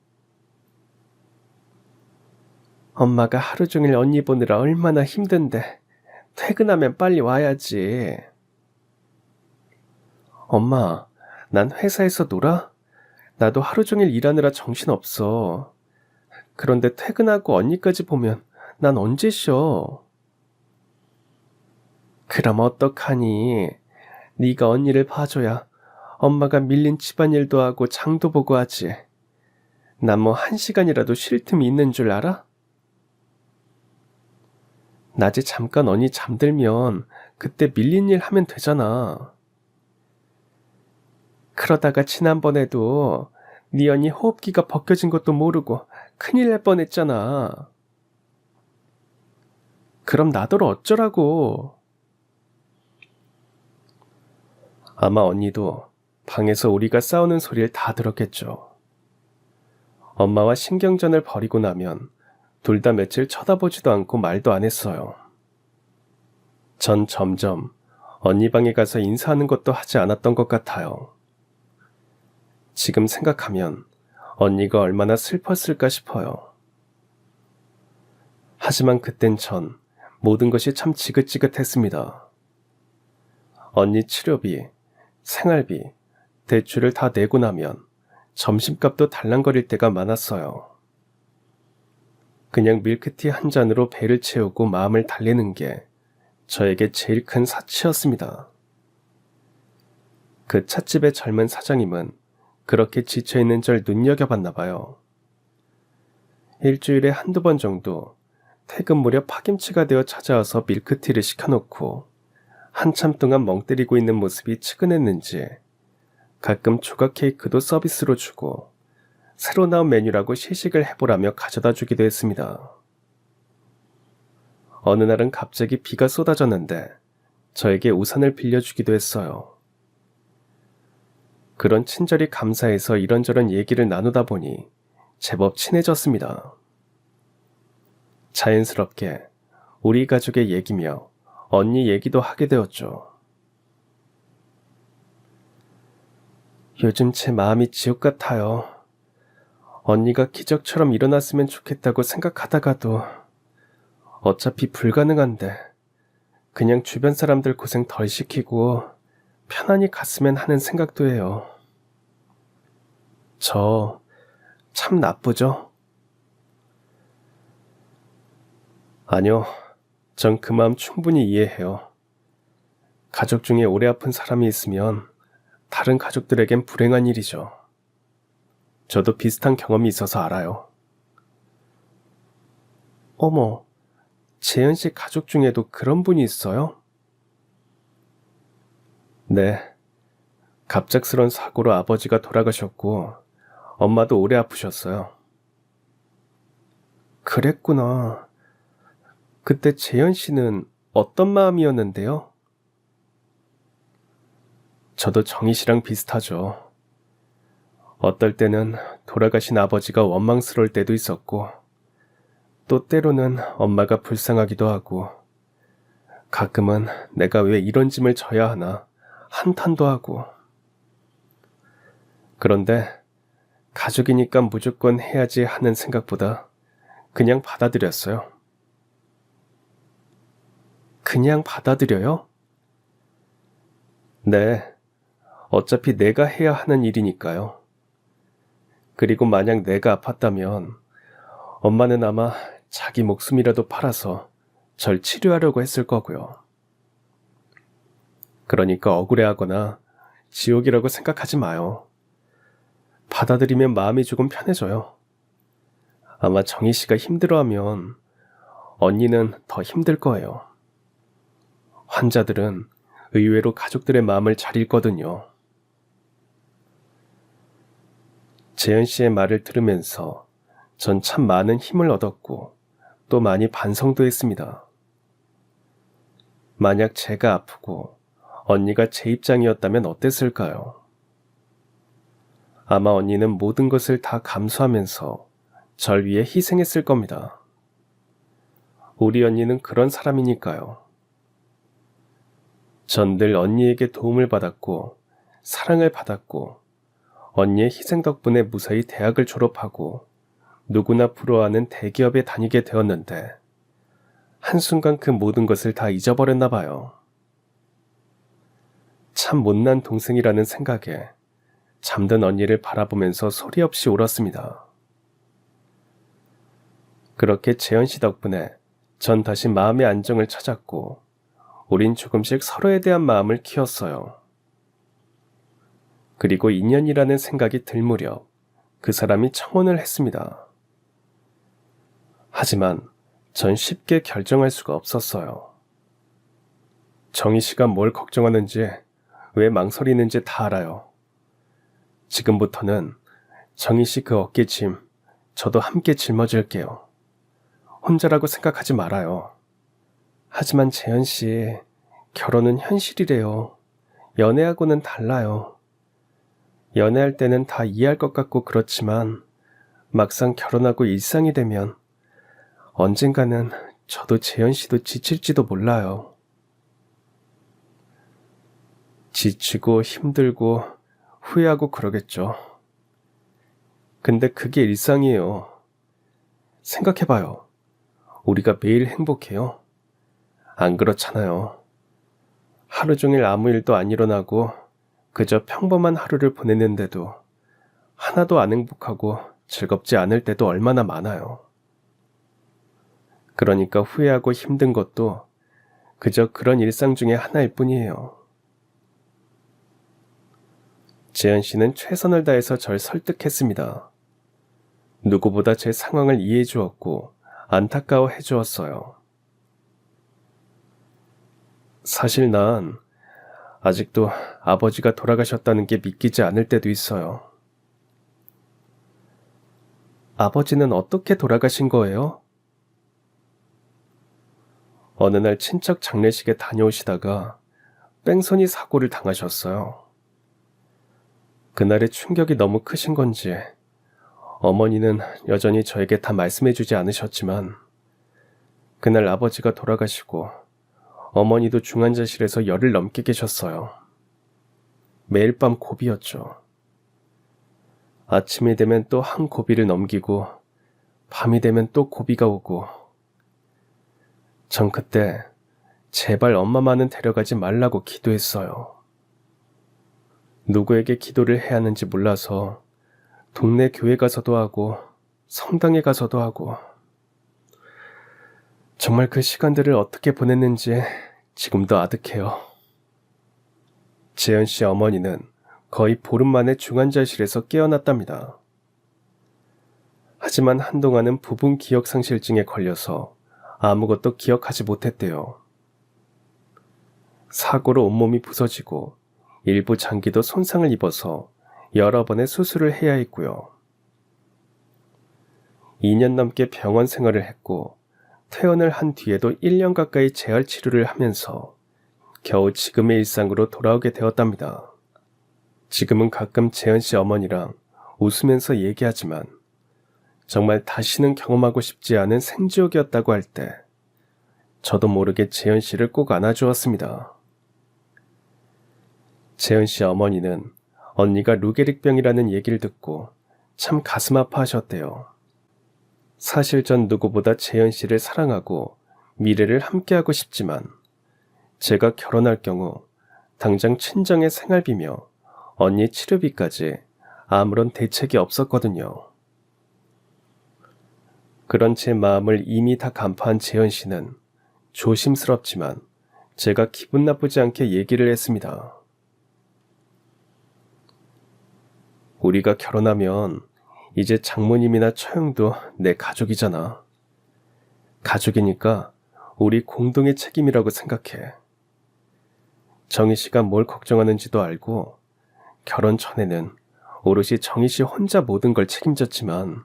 엄마가 하루 종일 언니 보느라 얼마나 힘든데 퇴근하면 빨리 와야지. 엄마, 난 회사에서 놀아? 나도 하루 종일 일하느라 정신없어. 그런데 퇴근하고 언니까지 보면 난 언제 쉬어? 그럼 어떡하니? 네가 언니를 봐줘야 엄마가 밀린 집안일도 하고 장도 보고 하지. 난 뭐 1시간이라도 쉴 틈이 있는 줄 알아? 낮에 잠깐 언니 잠들면 그때 밀린 일 하면 되잖아. 그러다가 지난번에도 네 언니 호흡기가 벗겨진 것도 모르고 큰일 날 뻔했잖아. 그럼 나더러 어쩌라고. 아마 언니도 방에서 우리가 싸우는 소리를 다 들었겠죠. 엄마와 신경전을 벌이고 나면 둘 다 며칠 쳐다보지도 않고 말도 안 했어요. 전 점점 언니 방에 가서 인사하는 것도 하지 않았던 것 같아요. 지금 생각하면 언니가 얼마나 슬펐을까 싶어요. 하지만 그땐 전 모든 것이 참 지긋지긋했습니다. 언니 치료비, 생활비, 대출을 다 내고 나면 점심값도 달랑거릴 때가 많았어요. 그냥 밀크티 한 잔으로 배를 채우고 마음을 달래는 게 저에게 제일 큰 사치였습니다. 그 찻집의 젊은 사장님은 그렇게 지쳐있는 절 눈여겨봤나 봐요. 일주일에 한두 번 정도 퇴근 무렵 파김치가 되어 찾아와서 밀크티를 시켜놓고 한참 동안 멍 때리고 있는 모습이 측은했는지 가끔 조각 케이크도 서비스로 주고 새로 나온 메뉴라고 시식을 해보라며 가져다 주기도 했습니다. 어느 날은 갑자기 비가 쏟아졌는데 저에게 우산을 빌려주기도 했어요. 그런 친절이 감사해서 이런저런 얘기를 나누다 보니 제법 친해졌습니다. 자연스럽게 우리 가족의 얘기며 언니 얘기도 하게 되었죠. 요즘 제 마음이 지옥 같아요. 언니가 기적처럼 일어났으면 좋겠다고 생각하다가도 어차피 불가능한데 그냥 주변 사람들 고생 덜 시키고 편안히 갔으면 하는 생각도 해요. 저 참 나쁘죠? 아니요, 전 그 마음 충분히 이해해요. 가족 중에 오래 아픈 사람이 있으면 다른 가족들에겐 불행한 일이죠. 저도 비슷한 경험이 있어서 알아요. 어머, 재현 씨 가족 중에도 그런 분이 있어요? 네. 갑작스런 사고로 아버지가 돌아가셨고 엄마도 오래 아프셨어요. 그랬구나. 그때 재현 씨는 어떤 마음이었는데요? 저도 정희 씨랑 비슷하죠. 어떨 때는 돌아가신 아버지가 원망스러울 때도 있었고 또 때로는 엄마가 불쌍하기도 하고 가끔은 내가 왜 이런 짐을 져야 하나 한탄도 하고. 그런데 가족이니까 무조건 해야지 하는 생각보다 그냥 받아들였어요. 그냥 받아들여요? 네, 어차피 내가 해야 하는 일이니까요. 그리고 만약 내가 아팠다면 엄마는 아마 자기 목숨이라도 팔아서 절 치료하려고 했을 거고요. 그러니까 억울해하거나 지옥이라고 생각하지 마요. 받아들이면 마음이 조금 편해져요. 아마 정희 씨가 힘들어하면 언니는 더 힘들 거예요. 환자들은 의외로 가족들의 마음을 잘 읽거든요. 재현 씨의 말을 들으면서 전 참 많은 힘을 얻었고 또 많이 반성도 했습니다. 만약 제가 아프고 언니가 제 입장이었다면 어땠을까요? 아마 언니는 모든 것을 다 감수하면서 절 위해 희생했을 겁니다. 우리 언니는 그런 사람이니까요. 전 늘 언니에게 도움을 받았고 사랑을 받았고 언니의 희생 덕분에 무사히 대학을 졸업하고 누구나 부러워하는 대기업에 다니게 되었는데 한순간 그 모든 것을 다 잊어버렸나 봐요. 참 못난 동생이라는 생각에 잠든 언니를 바라보면서 소리 없이 울었습니다. 그렇게 재현 씨 덕분에 전 다시 마음의 안정을 찾았고 우린 조금씩 서로에 대한 마음을 키웠어요. 그리고 인연이라는 생각이 들 무렵 그 사람이 청혼을 했습니다. 하지만 전 쉽게 결정할 수가 없었어요. 정희 씨가 뭘 걱정하는지 왜 망설이는지 다 알아요. 지금부터는 정희 씨 그 어깨짐 저도 함께 짊어질게요. 혼자라고 생각하지 말아요. 하지만 재현 씨, 결혼은 현실이래요. 연애하고는 달라요. 연애할 때는 다 이해할 것 같고 그렇지만 막상 결혼하고 일상이 되면 언젠가는 저도 재현 씨도 지칠지도 몰라요. 지치고 힘들고 후회하고 그러겠죠. 근데 그게 일상이에요. 생각해봐요. 우리가 매일 행복해요? 안 그렇잖아요. 하루 종일 아무 일도 안 일어나고 그저 평범한 하루를 보냈는데도 하나도 안 행복하고 즐겁지 않을 때도 얼마나 많아요. 그러니까 후회하고 힘든 것도 그저 그런 일상 중에 하나일 뿐이에요. 재현 씨는 최선을 다해서 절 설득했습니다. 누구보다 제 상황을 이해해 주었고 안타까워해 주었어요. 사실 난 아직도 아버지가 돌아가셨다는 게 믿기지 않을 때도 있어요. 아버지는 어떻게 돌아가신 거예요? 어느 날 친척 장례식에 다녀오시다가 뺑소니 사고를 당하셨어요. 그날의 충격이 너무 크신 건지 어머니는 여전히 저에게 다 말씀해주지 않으셨지만 그날 아버지가 돌아가시고 어머니도 중환자실에서 열흘 넘게 계셨어요. 매일 밤 고비였죠. 아침이 되면 또 한 고비를 넘기고 밤이 되면 또 고비가 오고 전 그때 제발 엄마만은 데려가지 말라고 기도했어요. 누구에게 기도를 해야 하는지 몰라서 동네 교회 가서도 하고 성당에 가서도 하고 정말 그 시간들을 어떻게 보냈는지 지금도 아득해요. 재현 씨 어머니는 거의 보름 만에 중환자실에서 깨어났답니다. 하지만 한동안은 부분 기억상실증에 걸려서 아무것도 기억하지 못했대요. 사고로 온몸이 부서지고 일부 장기도 손상을 입어서 여러 번의 수술을 해야 했고요. 2년 넘게 병원 생활을 했고 퇴원을 한 뒤에도 1년 가까이 재활 치료를 하면서 겨우 지금의 일상으로 돌아오게 되었답니다. 지금은 가끔 재현 씨 어머니랑 웃으면서 얘기하지만 정말 다시는 경험하고 싶지 않은 생지옥이었다고 할 때 저도 모르게 재현 씨를 꼭 안아주었습니다. 재현 씨 어머니는 언니가 루게릭병이라는 얘기를 듣고 참 가슴 아파하셨대요. 사실 전 누구보다 재현 씨를 사랑하고 미래를 함께하고 싶지만 제가 결혼할 경우 당장 친정의 생활비며 언니 치료비까지 아무런 대책이 없었거든요. 그런 제 마음을 이미 다 간파한 재현 씨는 조심스럽지만 제가 기분 나쁘지 않게 얘기를 했습니다. 우리가 결혼하면 이제 장모님이나 처형도 내 가족이잖아. 가족이니까 우리 공동의 책임이라고 생각해. 정희 씨가 뭘 걱정하는지도 알고 결혼 전에는 오롯이 정희 씨 혼자 모든 걸 책임졌지만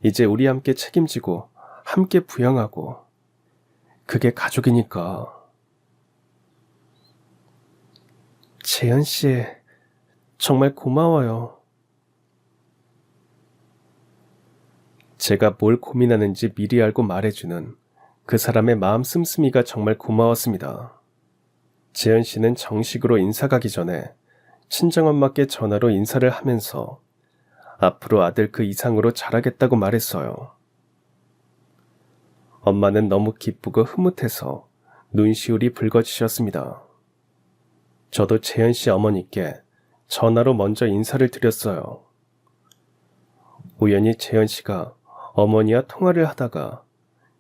이제 우리 함께 책임지고 함께 부양하고 그게 가족이니까. 재현 씨, 정말 고마워요. 제가 뭘 고민하는지 미리 알고 말해주는 그 사람의 마음 씀씀이가 정말 고마웠습니다. 재현 씨는 정식으로 인사 가기 전에 친정엄마께 전화로 인사를 하면서 앞으로 아들 그 이상으로 잘하겠다고 말했어요. 엄마는 너무 기쁘고 흐뭇해서 눈시울이 붉어지셨습니다. 저도 재현 씨 어머니께 전화로 먼저 인사를 드렸어요. 우연히 재현 씨가 어머니와 통화를 하다가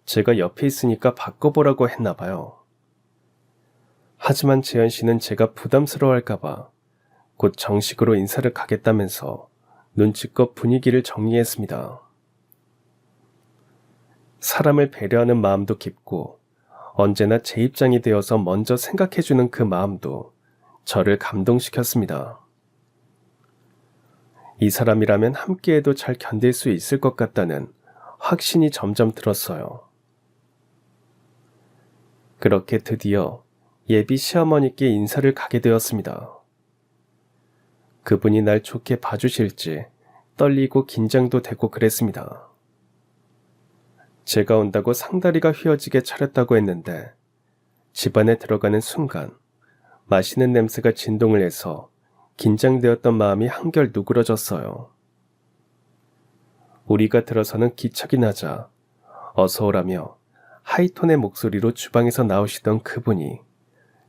제가 옆에 있으니까 바꿔보라고 했나 봐요. 하지만 재현 씨는 제가 부담스러워할까봐 곧 정식으로 인사를 가겠다면서 눈치껏 분위기를 정리했습니다. 사람을 배려하는 마음도 깊고 언제나 제 입장이 되어서 먼저 생각해주는 그 마음도 저를 감동시켰습니다. 이 사람이라면 함께해도 잘 견딜 수 있을 것 같다는 확신이 점점 들었어요. 그렇게 드디어 예비 시어머니께 인사를 가게 되었습니다. 그분이 날 좋게 봐주실지 떨리고 긴장도 되고 그랬습니다. 제가 온다고 상다리가 휘어지게 차렸다고 했는데 집안에 들어가는 순간 맛있는 냄새가 진동을 해서 긴장되었던 마음이 한결 누그러졌어요. 우리가 들어서는 기척이 나자 어서 오라며 하이톤의 목소리로 주방에서 나오시던 그분이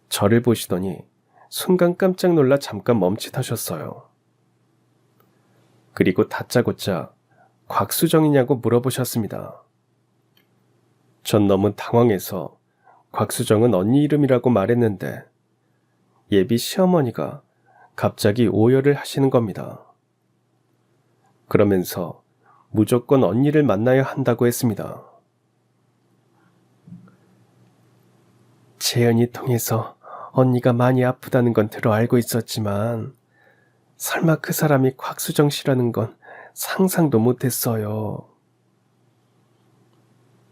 저를 보시더니 순간 깜짝 놀라 잠깐 멈칫하셨어요. 그리고 다짜고짜 곽수정이냐고 물어보셨습니다. 전 너무 당황해서 곽수정은 언니 이름이라고 말했는데 예비 시어머니가 갑자기 오열을 하시는 겁니다. 그러면서 무조건 언니를 만나야 한다고 했습니다. 재현이 통해서 언니가 많이 아프다는 건 들어 알고 있었지만 설마 그 사람이 곽수정 씨라는 건 상상도 못했어요.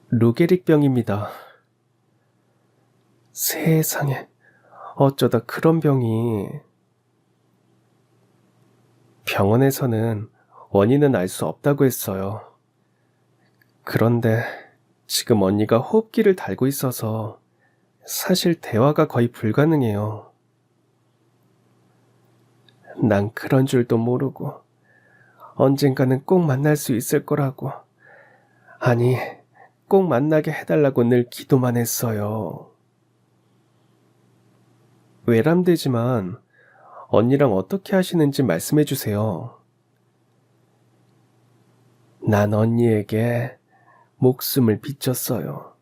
루게릭병입니다. 세상에, 어쩌다 그런 병이. 병원에서는 원인은 알 수 없다고 했어요. 그런데 지금 언니가 호흡기를 달고 있어서 사실 대화가 거의 불가능해요. 난 그런 줄도 모르고 언젠가는 꼭 만날 수 있을 거라고, 아니, 꼭 만나게 해달라고 늘 기도만 했어요. 외람되지만 언니랑 어떻게 하시는지 말씀해 주세요. 난 언니에게 목숨을 비쳤어요.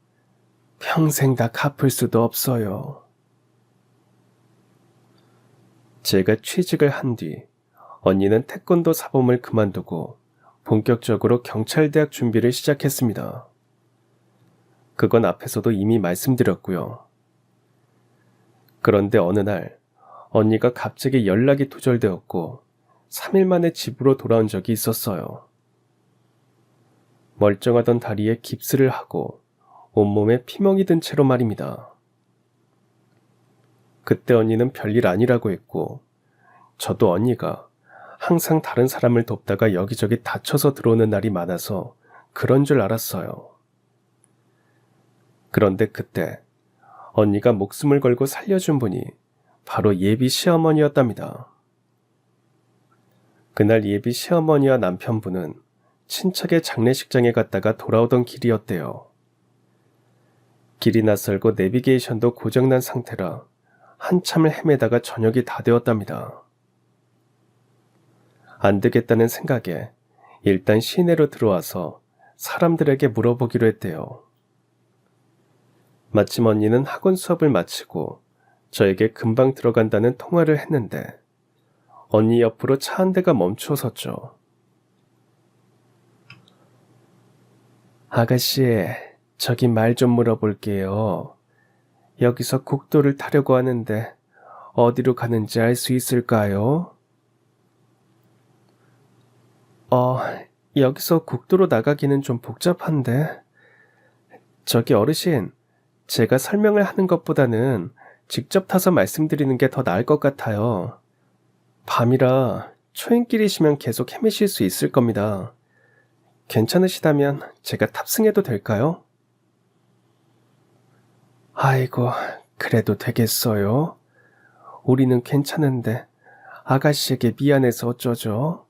평생 다 갚을 수도 없어요. 제가 취직을 한 뒤 언니는 태권도 사범을 그만두고 본격적으로 경찰대학 준비를 시작했습니다. 그건 앞에서도 이미 말씀드렸고요. 그런데 어느 날 언니가 갑자기 연락이 두절되었고 3일 만에 집으로 돌아온 적이 있었어요. 멀쩡하던 다리에 깁스를 하고 온몸에 피멍이 든 채로 말입니다. 그때 언니는 별일 아니라고 했고 저도 언니가 항상 다른 사람을 돕다가 여기저기 다쳐서 들어오는 날이 많아서 그런 줄 알았어요. 그런데 그때 언니가 목숨을 걸고 살려준 분이 바로 예비 시어머니였답니다. 그날 예비 시어머니와 남편분은 친척의 장례식장에 갔다가 돌아오던 길이었대요. 길이 낯설고 내비게이션도 고장난 상태라 한참을 헤매다가 저녁이 다 되었답니다. 안 되겠다는 생각에 일단 시내로 들어와서 사람들에게 물어보기로 했대요. 마침 언니는 학원 수업을 마치고 저에게 금방 들어간다는 통화를 했는데 언니 옆으로 차 한 대가 멈추어 섰죠. 아가씨, 저기 말 좀 물어볼게요. 여기서 국도를 타려고 하는데 어디로 가는지 알 수 있을까요? 여기서 국도로 나가기는 좀 복잡한데. 저기 어르신, 제가 설명을 하는 것보다는 직접 타서 말씀드리는 게 더 나을 것 같아요. 밤이라 초행길이시면 계속 헤매실 수 있을 겁니다. 괜찮으시다면 제가 탑승해도 될까요? 아이고, 그래도 되겠어요? 우리는 괜찮은데 아가씨에게 미안해서 어쩌죠?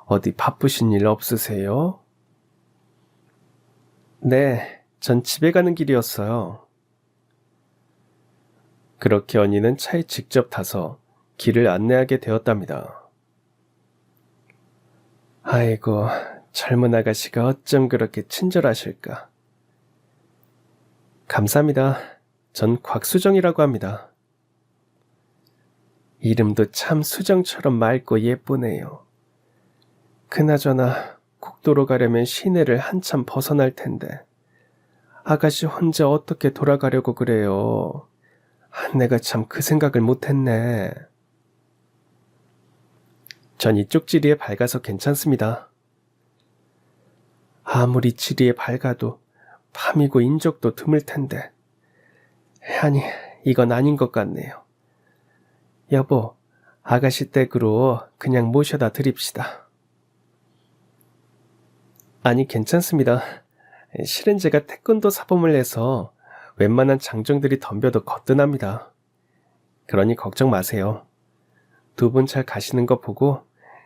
어디 바쁘신 일 없으세요? 네, 전 집에 가는 길이었어요. 그렇게 언니는 차에 직접 타서 길을 안내하게 되었답니다. 아이고, 젊은 아가씨가 어쩜 그렇게 친절하실까. 감사합니다. 전 곽수정이라고 합니다. 이름도 참 수정처럼 맑고 예쁘네요. 그나저나 국도로 가려면 시내를 한참 벗어날 텐데 아가씨 혼자 어떻게 돌아가려고 그래요. 내가 참 그 생각을 못했네. 전 이쪽 지리에 밝아서 괜찮습니다. 아무리 지리에 밝아도 밤이고 인적도 드물 텐데. 아니, 이건 아닌 것 같네요. 여보, 아가씨 댁으로 그냥 모셔다 드립시다. 아니, 괜찮습니다. 실은 제가 태권도 사범을 해서 웬만한 장정들이 덤벼도 거뜬합니다. 그러니 걱정 마세요. 두 분 잘 가시는 거 보고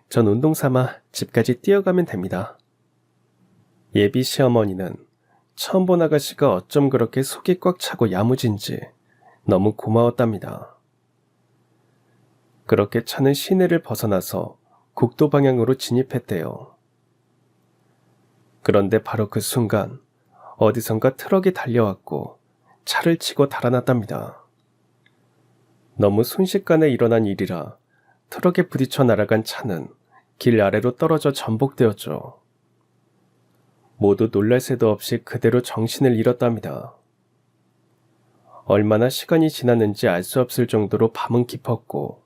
전 운동 삼아 집까지 뛰어가면 됩니다. 예비 시어머니는 처음 본 아가씨가 어쩜 그렇게 속이 꽉 차고 야무진지 너무 고마웠답니다. 그렇게 차는 시내를 벗어나서 국도 방향으로 진입했대요. 그런데 바로 그 순간 어디선가 트럭이 달려왔고 차를 치고 달아났답니다. 너무 순식간에 일어난 일이라 트럭에 부딪혀 날아간 차는 길 아래로 떨어져 전복되었죠. 모두 놀랄 새도 없이 그대로 정신을 잃었답니다. 얼마나 시간이 지났는지 알 수 없을 정도로 밤은 깊었고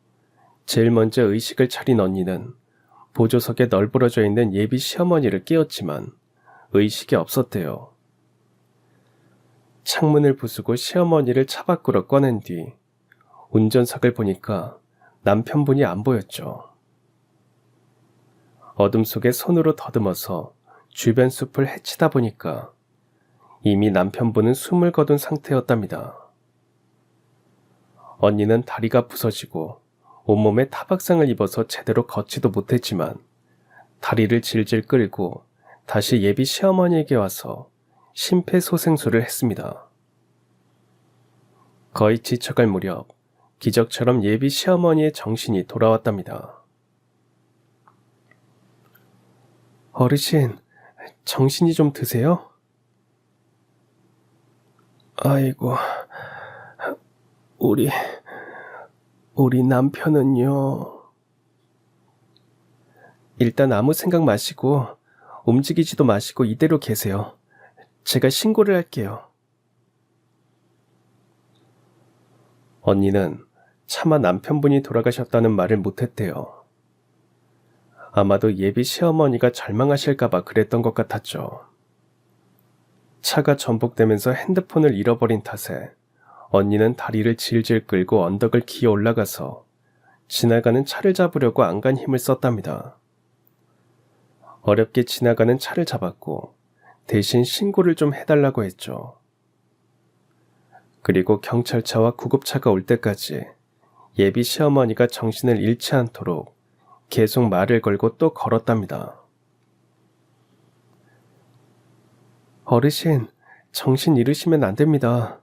제일 먼저 의식을 차린 언니는 보조석에 널브러져 있는 예비 시어머니를 깨웠지만 의식이 없었대요. 창문을 부수고 시어머니를 차 밖으로 꺼낸 뒤 운전석을 보니까 남편분이 안 보였죠. 어둠 속에 손으로 더듬어서 주변 숲을 헤치다 보니까 이미 남편분은 숨을 거둔 상태였답니다. 언니는 다리가 부서지고 온몸에 타박상을 입어서 제대로 걷지도 못했지만 다리를 질질 끌고 다시 예비 시어머니에게 와서 심폐소생술을 했습니다. 거의 지쳐갈 무렵 기적처럼 예비 시어머니의 정신이 돌아왔답니다. 어르신, 정신이 좀 드세요? 아이고, 우리 남편은요. 일단 아무 생각 마시고 움직이지도 마시고 이대로 계세요. 제가 신고를 할게요. 언니는 차마 남편분이 돌아가셨다는 말을 못했대요. 아마도 예비 시어머니가 절망하실까봐 그랬던 것 같았죠. 차가 전복되면서 핸드폰을 잃어버린 탓에 언니는 다리를 질질 끌고 언덕을 기어 올라가서 지나가는 차를 잡으려고 안간 힘을 썼답니다. 어렵게 지나가는 차를 잡았고 대신 신고를 좀 해달라고 했죠. 그리고 경찰차와 구급차가 올 때까지 예비 시어머니가 정신을 잃지 않도록 계속 말을 걸고 또 걸었답니다. 어르신, 정신 잃으시면 안 됩니다.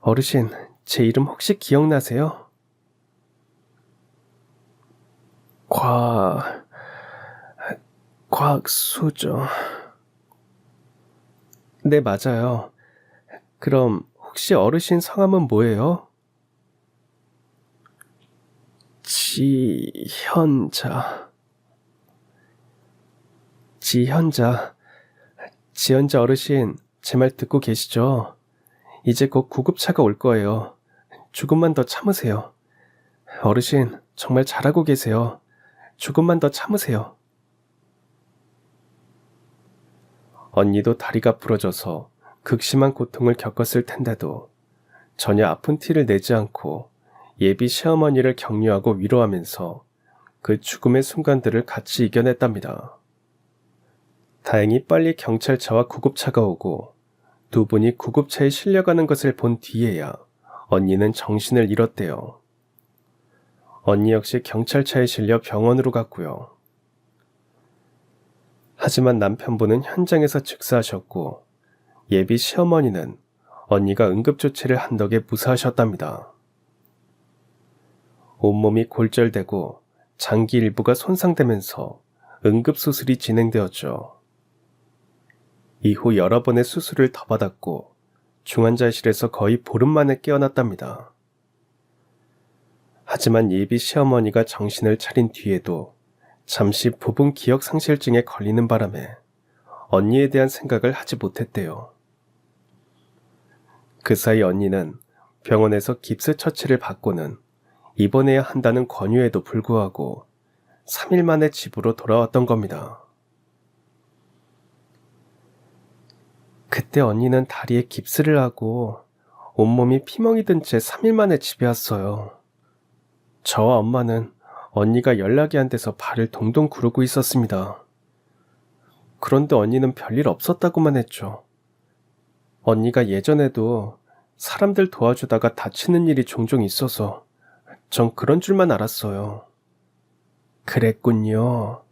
어르신, 제 이름 혹시 기억나세요? 곽수저. 네, 맞아요. 그럼 혹시 어르신 성함은 뭐예요? 지현자. 지현자. 지현자 어르신, 제 말 듣고 계시죠? 이제 곧 구급차가 올 거예요. 조금만 더 참으세요. 어르신, 정말 잘하고 계세요. 조금만 더 참으세요. 언니도 다리가 부러져서 극심한 고통을 겪었을 텐데도 전혀 아픈 티를 내지 않고 예비 시어머니를 격려하고 위로하면서 그 죽음의 순간들을 같이 이겨냈답니다. 다행히 빨리 경찰차와 구급차가 오고 두 분이 구급차에 실려가는 것을 본 뒤에야 언니는 정신을 잃었대요. 언니 역시 경찰차에 실려 병원으로 갔고요. 하지만 남편분은 현장에서 즉사하셨고 예비 시어머니는 언니가 응급조치를 한 덕에 무사하셨답니다. 온몸이 골절되고 장기 일부가 손상되면서 응급수술이 진행되었죠. 이후 여러 번의 수술을 더 받았고 중환자실에서 거의 보름 만에 깨어났답니다. 하지만 예비 시어머니가 정신을 차린 뒤에도 잠시 부분 기억상실증에 걸리는 바람에 언니에 대한 생각을 하지 못했대요. 그 사이 언니는 병원에서 깁스 처치를 받고는 입원해야 한다는 권유에도 불구하고 3일 만에 집으로 돌아왔던 겁니다. 그때 언니는 다리에 깁스를 하고 온몸이 피멍이 든 채 3일 만에 집에 왔어요. 저와 엄마는 언니가 연락이 안 돼서 발을 동동 구르고 있었습니다. 그런데 언니는 별일 없었다고만 했죠. 언니가 예전에도 사람들 도와주다가 다치는 일이 종종 있어서 전 그런 줄만 알았어요. 그랬군요.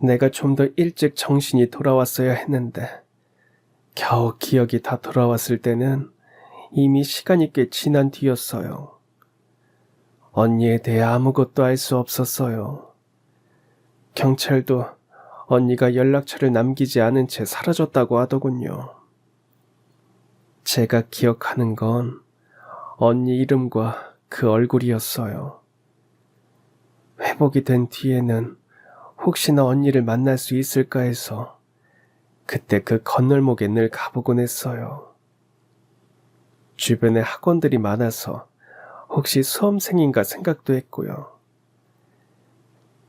내가 좀 더 일찍 정신이 돌아왔어야 했는데 겨우 기억이 다 돌아왔을 때는 이미 시간이 꽤 지난 뒤였어요. 언니에 대해 아무것도 알 수 없었어요. 경찰도 언니가 연락처를 남기지 않은 채 사라졌다고 하더군요. 제가 기억하는 건 언니 이름과 그 얼굴이었어요. 회복이 된 뒤에는 혹시나 언니를 만날 수 있을까 해서 그때 그 건널목에 늘 가보곤 했어요. 주변에 학원들이 많아서 혹시 수험생인가 생각도 했고요.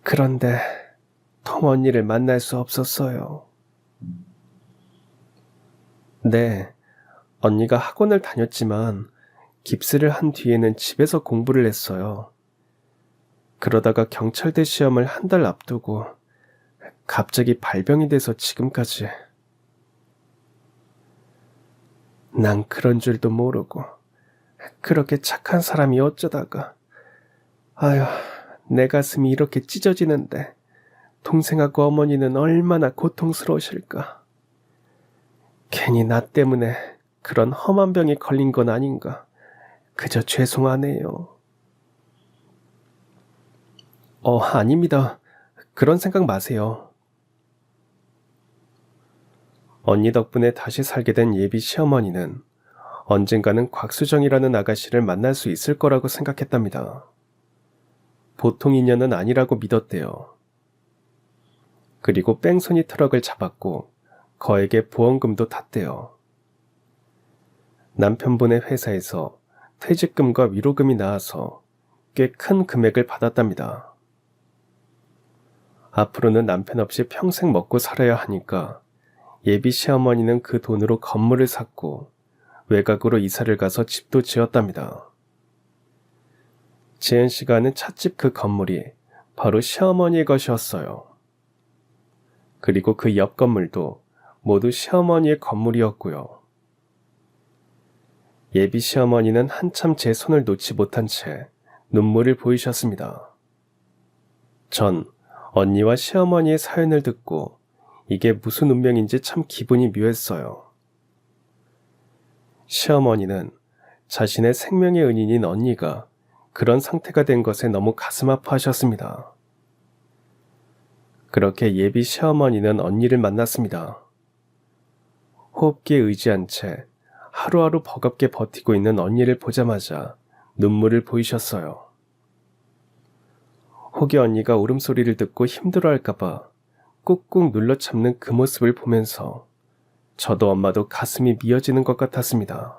그런데 통 언니를 만날 수 없었어요. 네, 언니가 학원을 다녔지만 깁스를 한 뒤에는 집에서 공부를 했어요. 그러다가 경찰대 시험을 한 달 앞두고 갑자기 발병이 돼서 지금까지. 난 그런 줄도 모르고 그렇게 착한 사람이 어쩌다가. 아휴, 내 가슴이 이렇게 찢어지는데 동생하고 어머니는 얼마나 고통스러우실까. 괜히 나 때문에 그런 험한 병에 걸린 건 아닌가. 그저 죄송하네요. 아닙니다. 그런 생각 마세요. 언니 덕분에 다시 살게 된 예비 시어머니는 언젠가는 곽수정이라는 아가씨를 만날 수 있을 거라고 생각했답니다. 보통 인연은 아니라고 믿었대요. 그리고 뺑소니 트럭을 잡았고 거액의 보험금도 탔대요. 남편분의 회사에서 퇴직금과 위로금이 나와서 꽤 큰 금액을 받았답니다. 앞으로는 남편 없이 평생 먹고 살아야 하니까 예비 시어머니는 그 돈으로 건물을 샀고 외곽으로 이사를 가서 집도 지었답니다. 지은 씨가 아는 찻집 그 건물이 바로 시어머니의 것이었어요. 그리고 그 옆 건물도 모두 시어머니의 건물이었고요. 예비 시어머니는 한참 제 손을 놓지 못한 채 눈물을 보이셨습니다. 전 언니와 시어머니의 사연을 듣고 이게 무슨 운명인지 참 기분이 묘했어요. 시어머니는 자신의 생명의 은인인 언니가 그런 상태가 된 것에 너무 가슴 아파하셨습니다. 그렇게 예비 시어머니는 언니를 만났습니다. 호흡기에 의지한 채 하루하루 버겁게 버티고 있는 언니를 보자마자 눈물을 보이셨어요. 혹여 언니가 울음소리를 듣고 힘들어할까봐 꾹꾹 눌러 참는 그 모습을 보면서 저도 엄마도 가슴이 미어지는 것 같았습니다.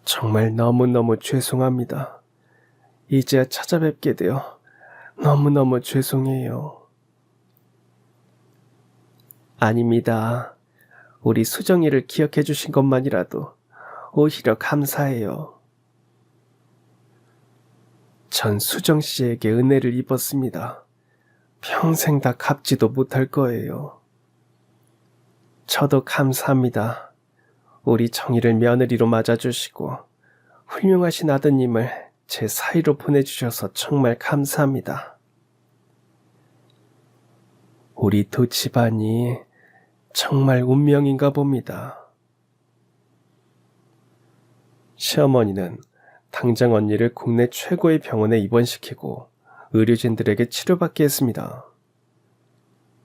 정말 너무너무 죄송합니다. 이제야 찾아뵙게 되어 너무너무 죄송해요. 아닙니다. 우리 수정이를 기억해 주신 것만이라도 오히려 감사해요. 전 수정 씨에게 은혜를 입었습니다. 평생 다 갚지도 못할 거예요. 저도 감사합니다. 우리 정희를 며느리로 맞아주시고 훌륭하신 아드님을 제 사이로 보내주셔서 정말 감사합니다. 우리 두 집안이 정말 운명인가 봅니다. 시어머니는 당장 언니를 국내 최고의 병원에 입원시키고 의료진들에게 치료받게 했습니다.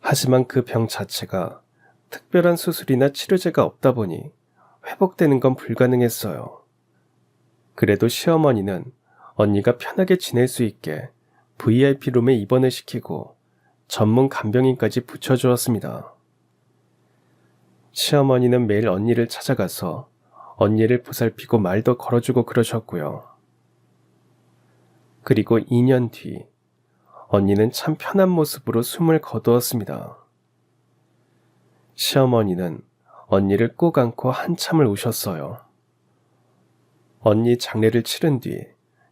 하지만 그 병 자체가 특별한 수술이나 치료제가 없다 보니 회복되는 건 불가능했어요. 그래도 시어머니는 언니가 편하게 지낼 수 있게 VIP룸에 입원을 시키고 전문 간병인까지 붙여주었습니다. 시어머니는 매일 언니를 찾아가서 언니를 보살피고 말도 걸어주고 그러셨고요. 그리고 2년 뒤 언니는 참 편한 모습으로 숨을 거두었습니다. 시어머니는 언니를 꼭 안고 한참을 우셨어요. 언니 장례를 치른 뒤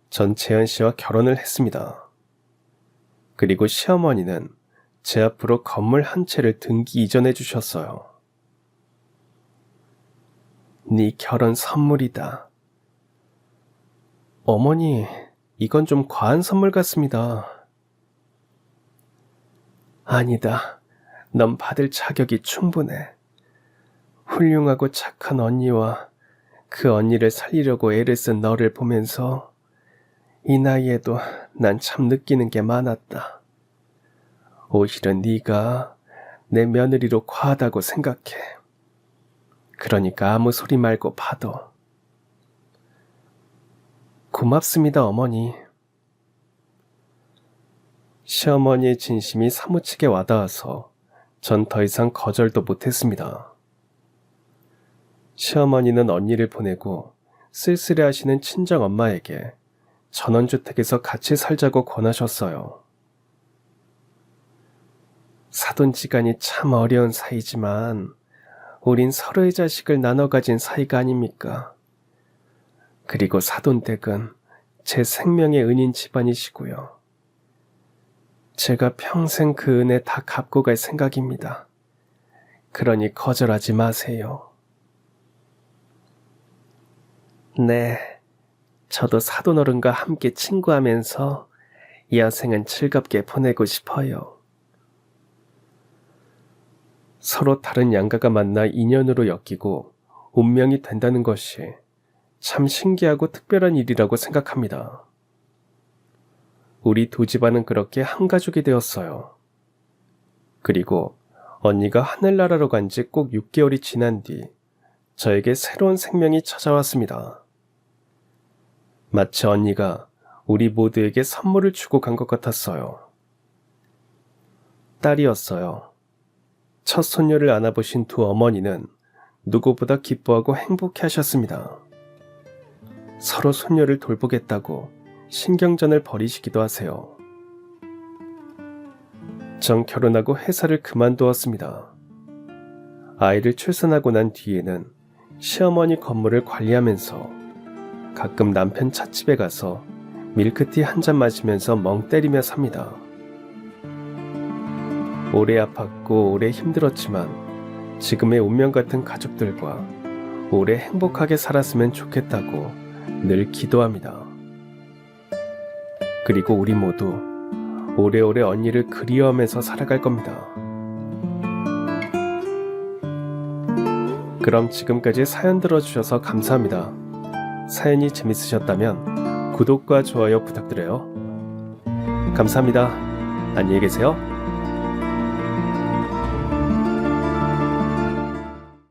전 재현 씨와 결혼을 했습니다. 그리고 시어머니는 제 앞으로 건물 한 채를 등기 이전해 주셨어요. 네 결혼 선물이다. 어머니, 이건 좀 과한 선물 같습니다. 아니다. 넌 받을 자격이 충분해. 훌륭하고 착한 언니와 그 언니를 살리려고 애를 쓴 너를 보면서 이 나이에도 난 참 느끼는 게 많았다. 오히려 네가 내 며느리로 과하다고 생각해. 그러니까 아무 소리 말고 봐도. 고맙습니다, 어머니. 시어머니의 진심이 사무치게 와닿아서 전 더 이상 거절도 못했습니다. 시어머니는 언니를 보내고 쓸쓸해하시는 친정엄마에게 전원주택에서 같이 살자고 권하셨어요. 사돈지간이 참 어려운 사이지만 우린 서로의 자식을 나눠 가진 사이가 아닙니까? 그리고 사돈댁은 제 생명의 은인 집안이시고요. 제가 평생 그 은혜 다 갚고 갈 생각입니다. 그러니 거절하지 마세요. 네, 저도 사돈어른과 함께 친구하면서 여생은 즐겁게 보내고 싶어요. 서로 다른 양가가 만나 인연으로 엮이고 운명이 된다는 것이 참 신기하고 특별한 일이라고 생각합니다. 우리 두 집안은 그렇게 한 가족이 되었어요. 그리고 언니가 하늘나라로 간 지 꼭 6개월이 지난 뒤 저에게 새로운 생명이 찾아왔습니다. 마치 언니가 우리 모두에게 선물을 주고 간 것 같았어요. 딸이었어요. 첫 손녀를 안아보신 두 어머니는 누구보다 기뻐하고 행복해 하셨습니다. 서로 손녀를 돌보겠다고 신경전을 벌이시기도 하세요. 전 결혼하고 회사를 그만두었습니다. 아이를 출산하고 난 뒤에는 시어머니 건물을 관리하면서 가끔 남편 찻집에 가서 밀크티 한 잔 마시면서 멍 때리며 삽니다. 오래 아팠고 오래 힘들었지만 지금의 운명 같은 가족들과 오래 행복하게 살았으면 좋겠다고 늘 기도합니다. 그리고 우리 모두 오래오래 언니를 그리워하면서 살아갈 겁니다. 그럼 지금까지 사연 들어주셔서 감사합니다. 사연이 재밌으셨다면 구독과 좋아요 부탁드려요. 감사합니다. 안녕히 계세요.